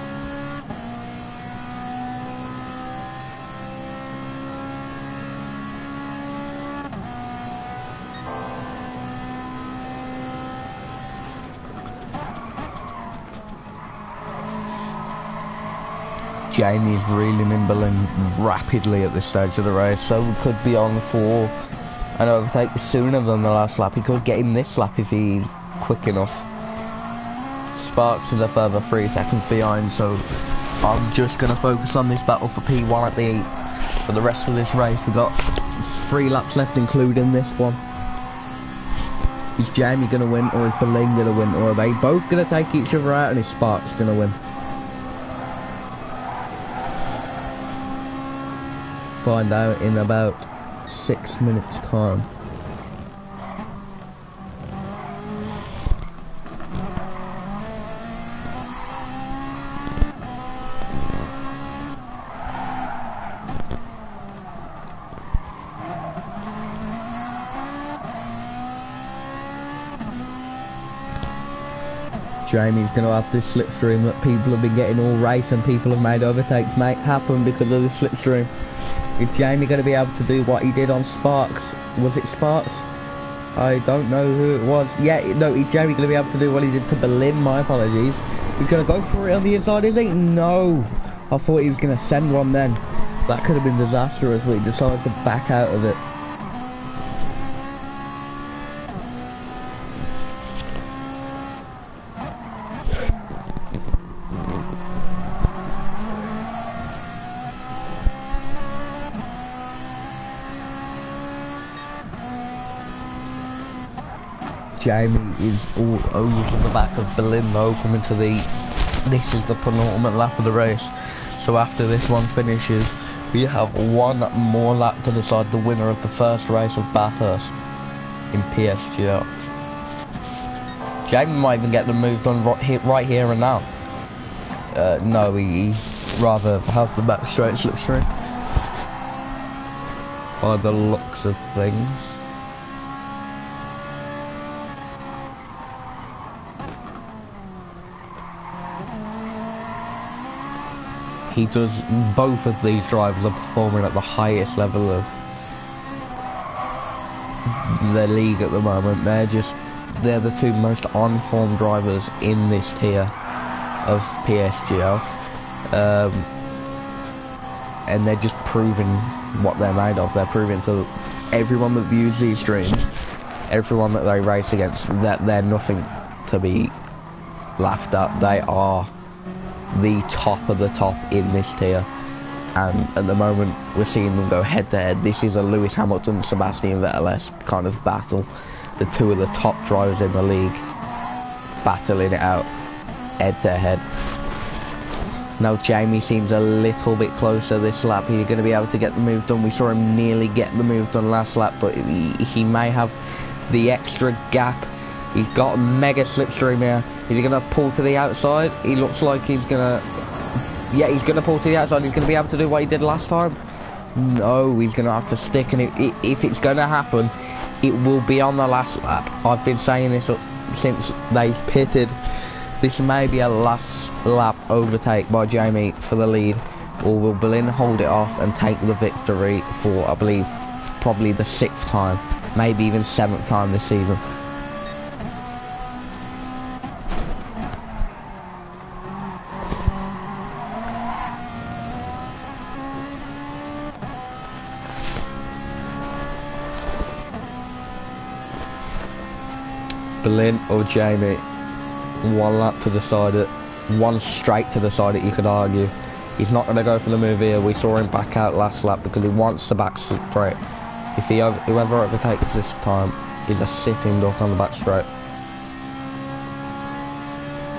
S1: Jamie's reeling in Berlin rapidly at this stage of the race, so we could be on for an overtake sooner than the last lap. He could get him this lap if he's quick enough. Sparks is a further 3 seconds behind, so I'm just going to focus on this battle for P1 for the rest of this race. We've got 3 laps left, including this one. Is Jamie going to win, or is Berlin going to win, or are they both going to take each other out, and is Sparks going to win? Find out in about 6 minutes time. Jamie's going to have this slipstream that people have been getting all race, and people have made overtakes make happen because of this slipstream. Is Jamie going to be able to do what he did on Sparks? Was it Sparks? I don't know who it was. Yeah, no, is Jamie going to be able to do what he did to Berlin? My apologies. He's going to go for it on the inside, is he? No. I thought he was going to send one then. That could have been disastrous, but he decided to back out of it. Jamie is all over the back of Berlin though, coming to this is the penultimate lap of the race. So after this one finishes, we have one more lap to decide the winner of the first race of Bathurst in PSGL. Jamie might even get the move done right here and now. No, he rather have the back straight slipstream by the looks of things. He does, both of these drivers are performing at the highest level of the league at the moment. They're the 2 most on-form drivers in this tier of PSGL. And they're just proving what they're made of. They're proving to everyone that views these streams, everyone that they race against, that they're nothing to be laughed at. They are the top of the top in this tier, and at the moment we're seeing them go head to head. This is a Lewis Hamilton, Sebastian Vettel-esque kind of battle. The 2 of the top drivers in the league battling it out head to head. Now Jamie seems a little bit closer this lap. He's going to be able to get the move done. We saw him nearly get the move done last lap, but he may have the extra gap. He's got a mega slipstream here. Is he going to pull to the outside? He looks like he's going to... Yeah, he's going to pull to the outside. He's going to be able to do what he did last time. No, he's going to have to stick, and if it's going to happen, it will be on the last lap. I've been saying this since they've pitted. This may be a last lap overtake by Jamie for the lead, or will Berlin hold it off and take the victory for, I believe, probably the 6th time, maybe even 7th time this season. Berlin or Jamie, one lap to decide it, one straight to decide it, you could argue. He's not going to go for the move here. We saw him back out last lap because he wants the back straight. If whoever overtakes this time is a sitting duck on the back straight.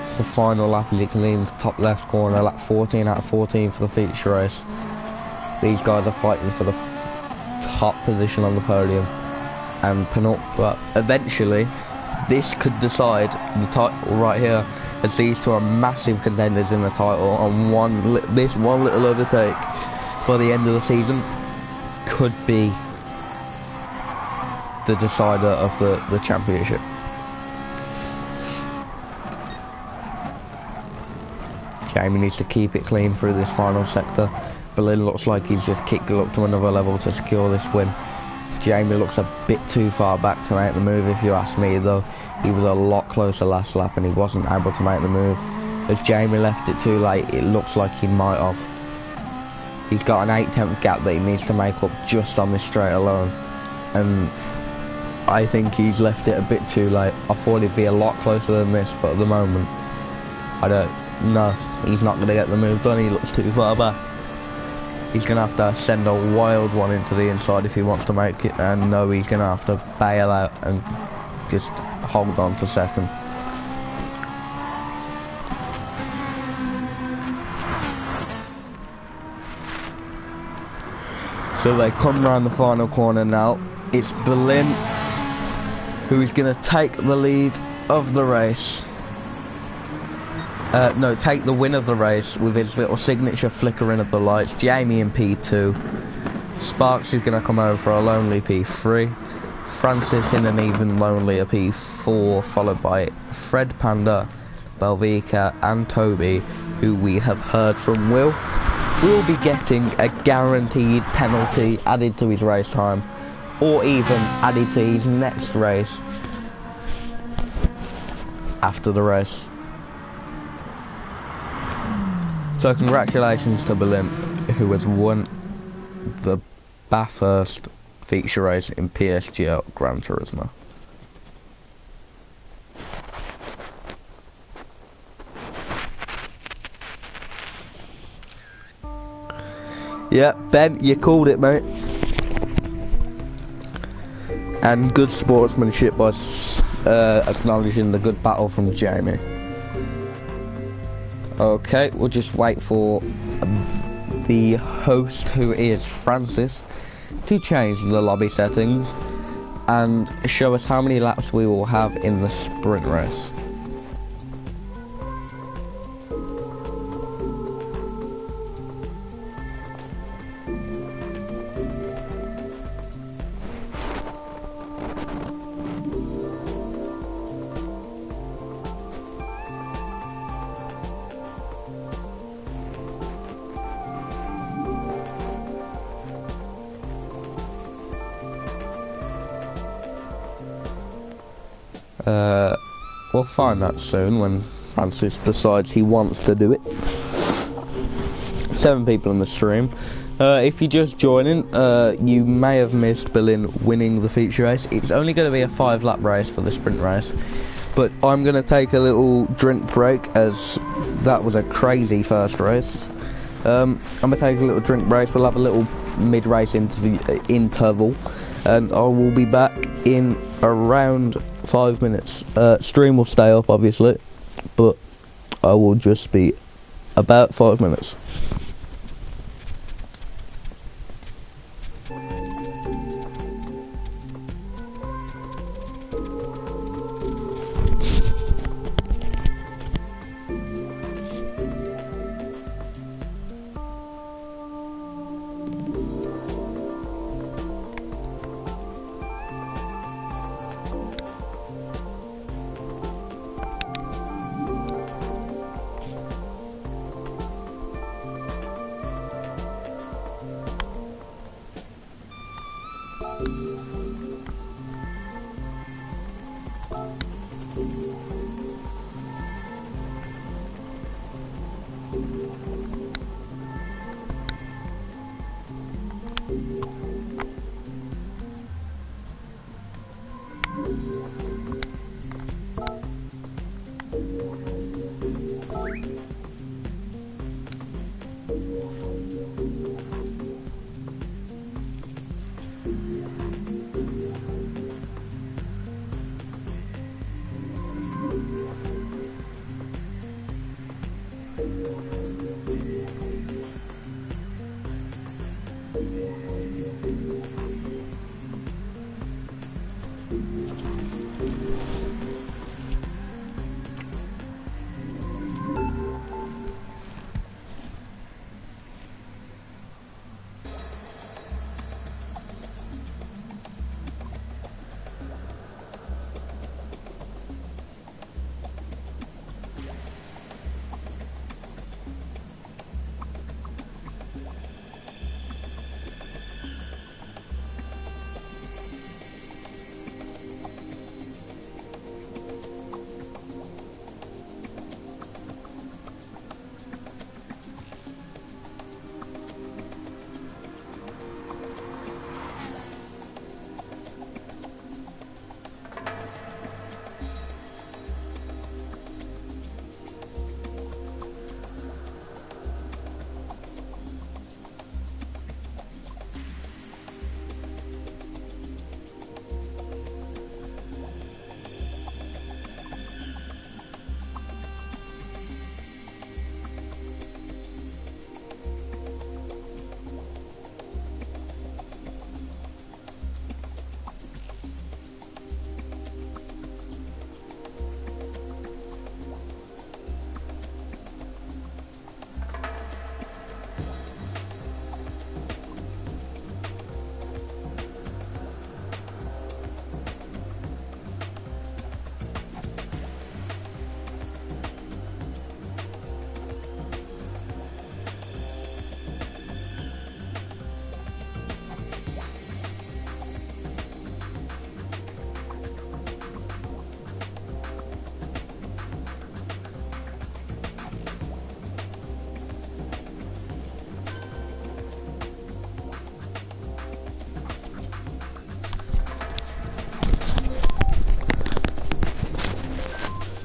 S1: It's the final lap as you can lean the top left corner, lap 14 out of 14 for the feature race. These guys are fighting for the top position on the podium. And but eventually, this could decide the title right here, as these two are massive contenders in the title, and this one little overtake by the end of the season could be the decider of the championship. Jamie needs to keep it clean through this final sector. Berlin looks like he's just kicked it up to another level to secure this win. Jamie looks a bit too far back to make the move, if you ask me, though. He was a lot closer last lap and he wasn't able to make the move. As Jamie left it too late, it looks like he might have. He's got an 8-tenth gap that he needs to make up just on this straight alone. And I think he's left it a bit too late. I thought he'd be a lot closer than this, but at the moment, I don't know. He's not going to get the move done, he looks too far back. He's going to have to send a wild one into the inside if he wants to make it, and no, he's going to have to bail out and just hold on to second. So they come around the final corner now. It's Berlin who is going to take the lead of the race. No, take the win of the race with his little signature flickering of the lights. Jamie in P2. Sparks is going to come over for a lonely P3. Francis in an even lonelier P4, followed by Fred Panda, Belvica and Toby, who we have heard from will be getting a guaranteed penalty added to his race time, or even added to his next race after the race. So congratulations to Berlin, who has won the Bathurst feature race in PSGL Gran Turismo. Yeah, Ben, you called it, mate. And good sportsmanship by acknowledging the good battle from Jamie. Okay, we'll just wait for the host, who is Francis, to change the lobby settings and show us how many laps we will have in the sprint race. We'll find that soon when Francis decides he wants to do it. 7 people in the stream. If you're just joining, you may have missed Berlin winning the feature race. It's only going to be a 5-lap race for the sprint race, but I'm going to take a little drink break as that was a crazy first race. I'm going to take a little drink break. We'll have a little mid-race interval, and I will be back in around 5 minutes. Stream will stay up, obviously, but I will just be about 5 minutes.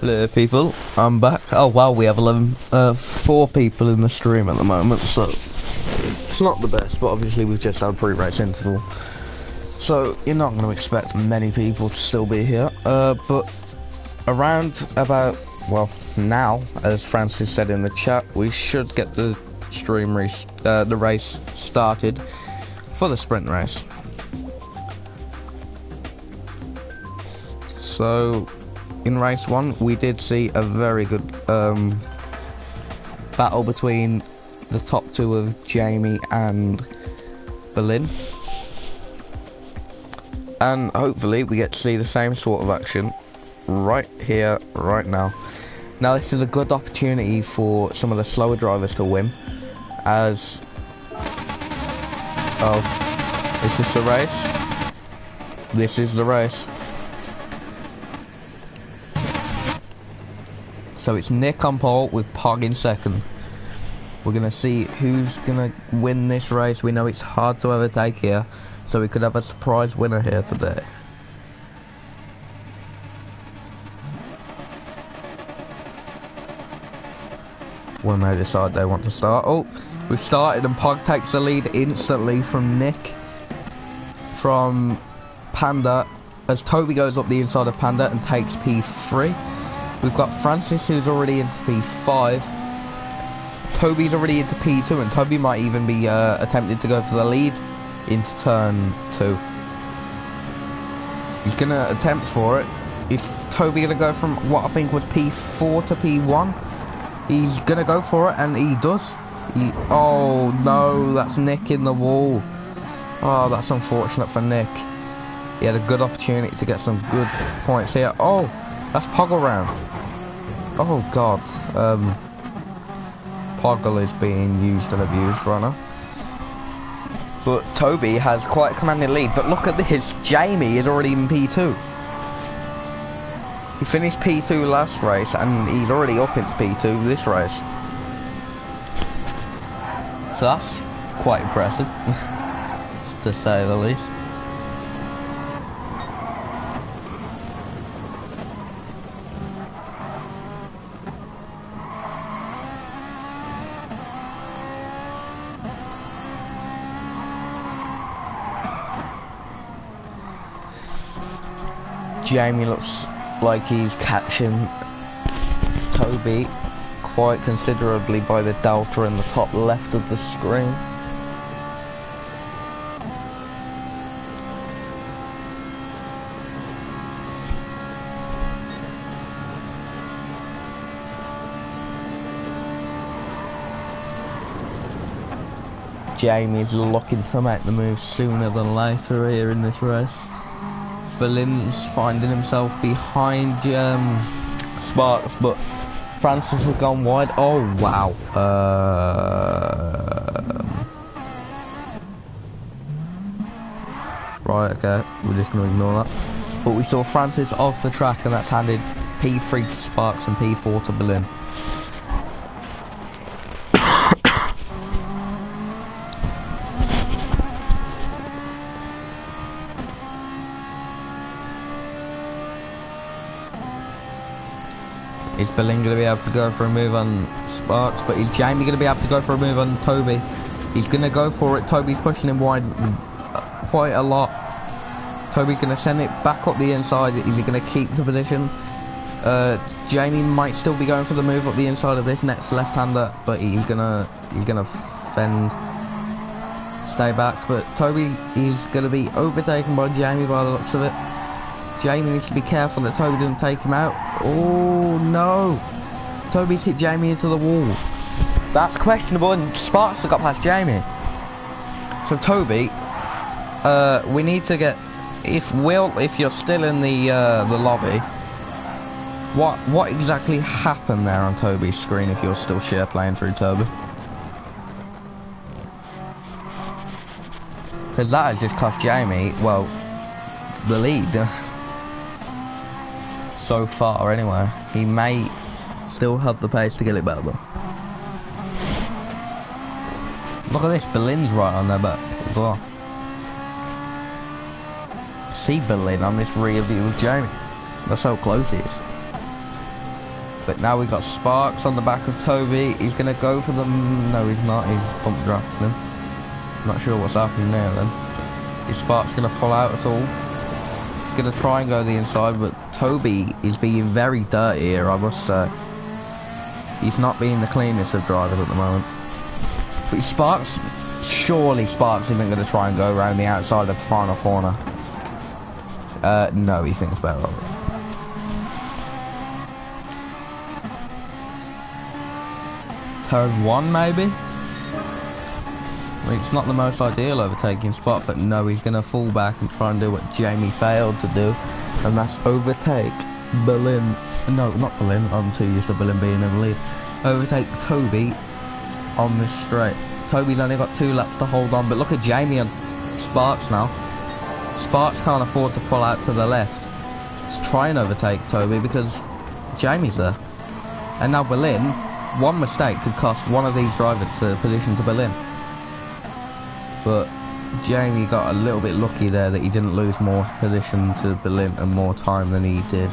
S1: Hello people, I'm back. Oh wow, we have 4 people in the stream at the moment, so it's not the best, but obviously we've just had a pre-race interval. So you're not going to expect many people to still be here, but around about, well, now, as Francis said in the chat, we should get the the race started for the sprint race. So in race 1, we did see a very good battle between the top 2 of Jamie and Berlin. And hopefully we get to see the same sort of action right here, right now. Now this is a good opportunity for some of the slower drivers to win, as... Oh, is this the race? This is the race. So it's Nick on pole with Pog in second. We're going to see who's going to win this race. We know it's hard to overtake here, so we could have a surprise winner here today. When they decide they want to start. Oh, we've started and Pog takes the lead instantly from Nick. From Panda, as Toby goes up the inside of Panda and takes P3. We've got Francis, who's already into P5. Toby's already into P2, and Toby might even be attempting to go for the lead into turn 2. He's going to attempt for it. If Toby going to go from what I think was P4 to P1, he's going to go for it, and he does. Oh no, that's Nick in the wall. Oh, that's unfortunate for Nick. He had a good opportunity to get some good points here. Oh, that's Poggle round. Oh god. Poggle is being used and abused right now. But Toby has quite a commanding lead. But look at this, Jamie is already in P2. He finished P2 last race and he's already up into P2 this race. So that's quite impressive, to say the least. Jamie looks like he's catching Toby quite considerably by the delta in the top left of the screen. Jamie's looking to make the move sooner than later here in this race. Berlin's finding himself behind Sparks, but Francis has gone wide. Oh wow. Right, okay, we're just going to ignore that. But we saw Francis off the track and that's handed P3 to Sparks and P4 to Berlin. Is Berlin going to be able to go for a move on Sparks? But is Jamie going to be able to go for a move on Toby? He's going to go for it. Toby's pushing him wide quite a lot. Toby's going to send it back up the inside. Is he going to keep the position? Jamie might still be going for the move up the inside of this next left-hander, but he's gonna fend, stay back. But Toby is going to be overtaken by Jamie by the looks of it. Jamie needs to be careful that Toby doesn't take him out. Oh no! Toby's hit Jamie into the wall. That's questionable, and Sparks have got past Jamie. So Toby, we need to get. If you're still in the lobby, what exactly happened there on Toby's screen? If you're still share playing through Toby, because that has just cost Jamie, well, the lead. So far, anyway. He may still have the pace to get it back, though. Look at this, Berlin's right on their back as well. See Berlin on this rear view of Jamie. That's how close he is. But now we've got Sparks on the back of Toby. He's going to go for them. No, he's not. He's bump drafting him. Not sure what's happening there then. Is Sparks going to pull out at all? He's going to try and go the inside, but Toby is being very dirty here, I must say. He's not being the cleanest of drivers at the moment. But Sparks, surely Sparks isn't going to try and go around the outside of the final corner. No, he thinks better of it. Turn 1 maybe? I mean, it's not the most ideal overtaking spot, but no, he's going to fall back and try and do what Jamie failed to do, and that's overtake Berlin. No, not Berlin, I'm too used to Berlin being in the lead. Overtake Toby on this straight. Toby's only got 2 laps to hold on, but look at Jamie and Sparks now. Sparks can't afford to pull out to the left to try and overtake Toby because Jamie's there. And now Berlin, one mistake could cost one of these drivers the position to Berlin. But Jamie got a little bit lucky there that he didn't lose more position to Berlin and more time than he did,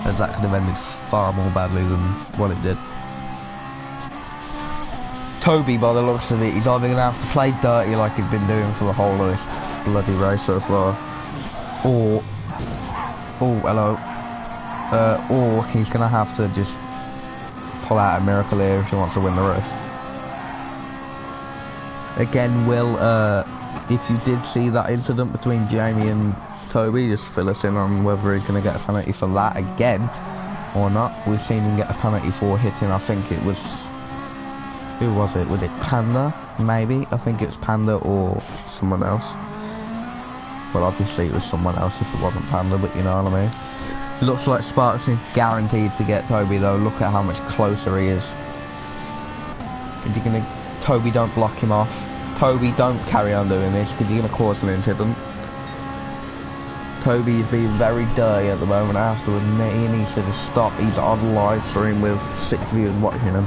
S1: as that could have ended far more badly than what it did. Toby, by the looks of it, he's either going to have to play dirty like he's been doing for the whole of this bloody race so far, or or he's going to have to just pull out a miracle here if he wants to win the race. Again, Will, if you did see that incident between Jamie and Toby, just fill us in on whether he's going to get a penalty for that again or not. We've seen him get a penalty for hitting, I think it was, who was it? Was it Panda? Maybe? I think it's Panda or someone else. Well, obviously it was someone else if it wasn't Panda, but you know what I mean. It looks like Sparks is guaranteed to get Toby though. Look at how much closer he is. Is he going to... Toby, don't block him off. Toby, don't carry on doing this because you're going to cause an incident. Toby is being very dirty at the moment, I have to admit. He needs to just stop. He's on live stream with 6 viewers watching him.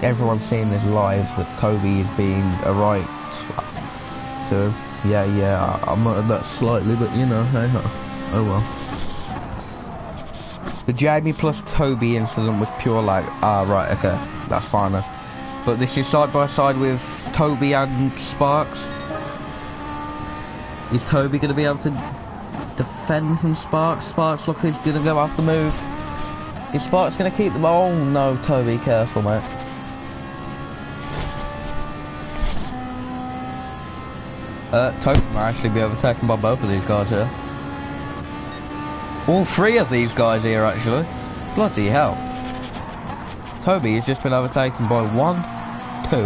S1: Everyone's seeing this live that Toby is being a right to him. Yeah, I muttered that slightly, but you know, hey ho. Oh well. The Jamie plus Toby incident was pure lag. Ah, right, okay. That's fine then. But this is side by side with Toby and Sparks. Is Toby going to be able to defend from Sparks? Sparks, look, he's going to go off the move. Is Sparks going to keep the ball? Oh no, Toby, careful, mate. Toby might actually be overtaken by both of these guys here. All 3 of these guys here, actually. Bloody hell. Toby has just been overtaken by 1, 2,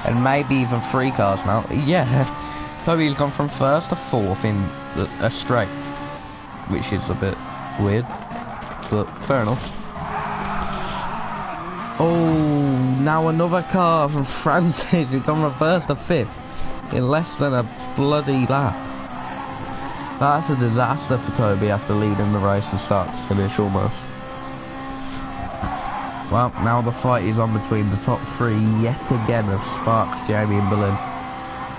S1: and maybe even 3 cars now. Yeah. Toby's gone from 1st to 4th in a straight, which is a bit weird, but fair enough. Oh, now another car from Francis. He's gone from 1st to 5th in less than a bloody lap. That's a disaster for Toby after leading the race from start to finish almost. Well, now the fight is on between the top 3 yet again of Sparks, Jamie and Berlin.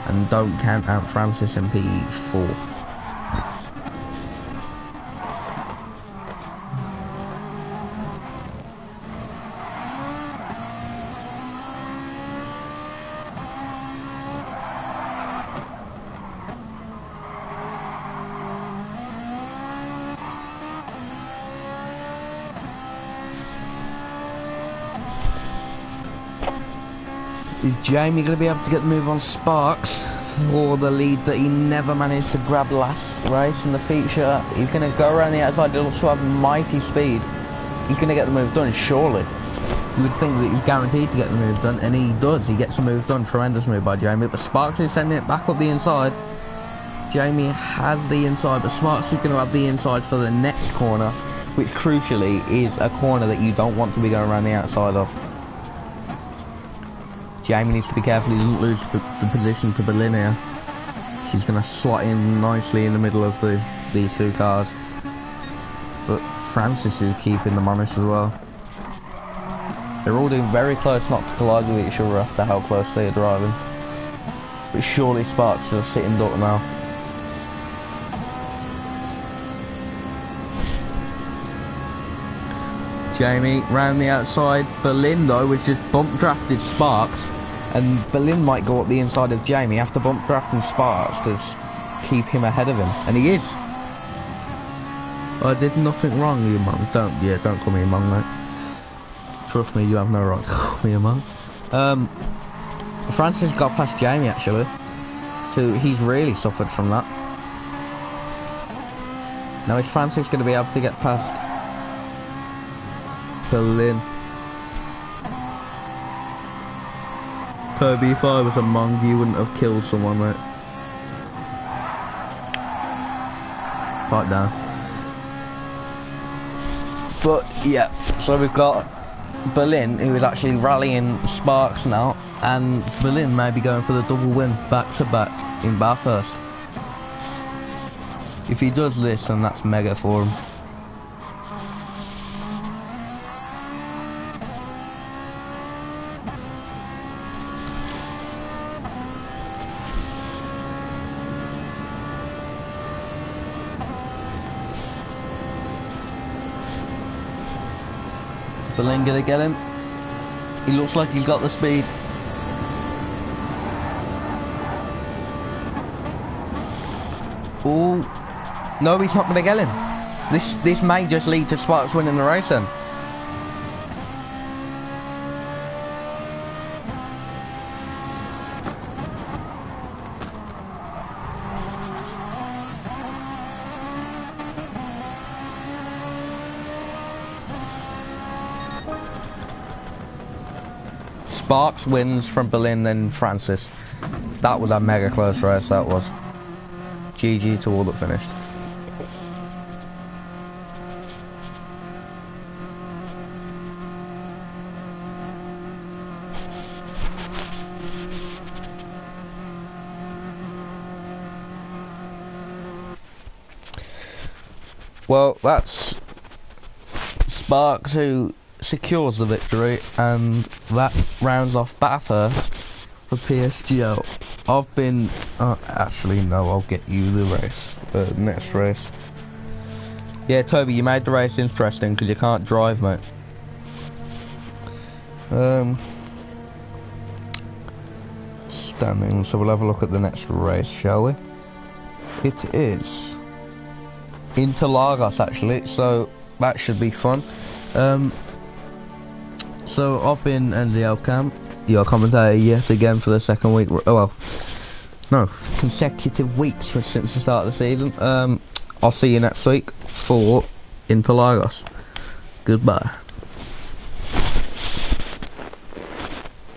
S1: And don't count out Francis and P4. Is Jamie going to be able to get the move on Sparks for the lead that he never managed to grab last race in the feature? He's going to go around the outside. He'll also have mighty speed. He's going to get the move done, surely. You would think that he's guaranteed to get the move done, and he does. He gets the move done. Tremendous move by Jamie, but Sparks is sending it back up the inside. Jamie has the inside, but Sparks is going to have the inside for the next corner, which crucially is a corner that you don't want to be going around the outside of. Jamie needs to be careful he doesn't lose the position to Berlin here. She's going to slot in nicely in the middle of these 2 cars. But Francis is keeping them honest as well. They're all doing very close not to collide with each other after how close they are driving. But surely Sparks is a sitting duck now. Jamie round the outside. Berlin though has just bump drafted Sparks. And Berlin might go up the inside of Jamie after bump drafting Sparks to keep him ahead of him. And he is. I did nothing wrong, you man. Don't call me a man, mate. Trust me, you have no right to call me a man. Francis got past Jamie actually. So he's really suffered from that. Now is Francis going to be able to get past Berlin? Toby, if I was a Mong, you wouldn't have killed someone, mate. Right down. But, yeah, so we've got Berlin, who is actually rallying Sparks now, and Berlin may be going for the double win back-to-back in Bathurst. If he does this, then that's mega for him. Berlin gonna get him. He looks like he's got the speed. Oh no, he's not gonna get him. This may just lead to Sparks winning the race then. Sparks wins from Berlin and Francis. That was a mega close race, that was. GG to all that finished. Well, that's Sparks who secures the victory, and that rounds off Bathurst for PSGL. I've been... actually, no, I'll get you the race. The next race. Yeah, Toby, you made the race interesting because you can't drive, mate. Standing, so we'll have a look at the next race, shall we? It is Interlagos, actually, so that should be fun. So I've been NZL Cam, your commentator yet again for the second week. Oh well, no, consecutive weeks since the start of the season. I'll see you next week for Interlagos. Goodbye.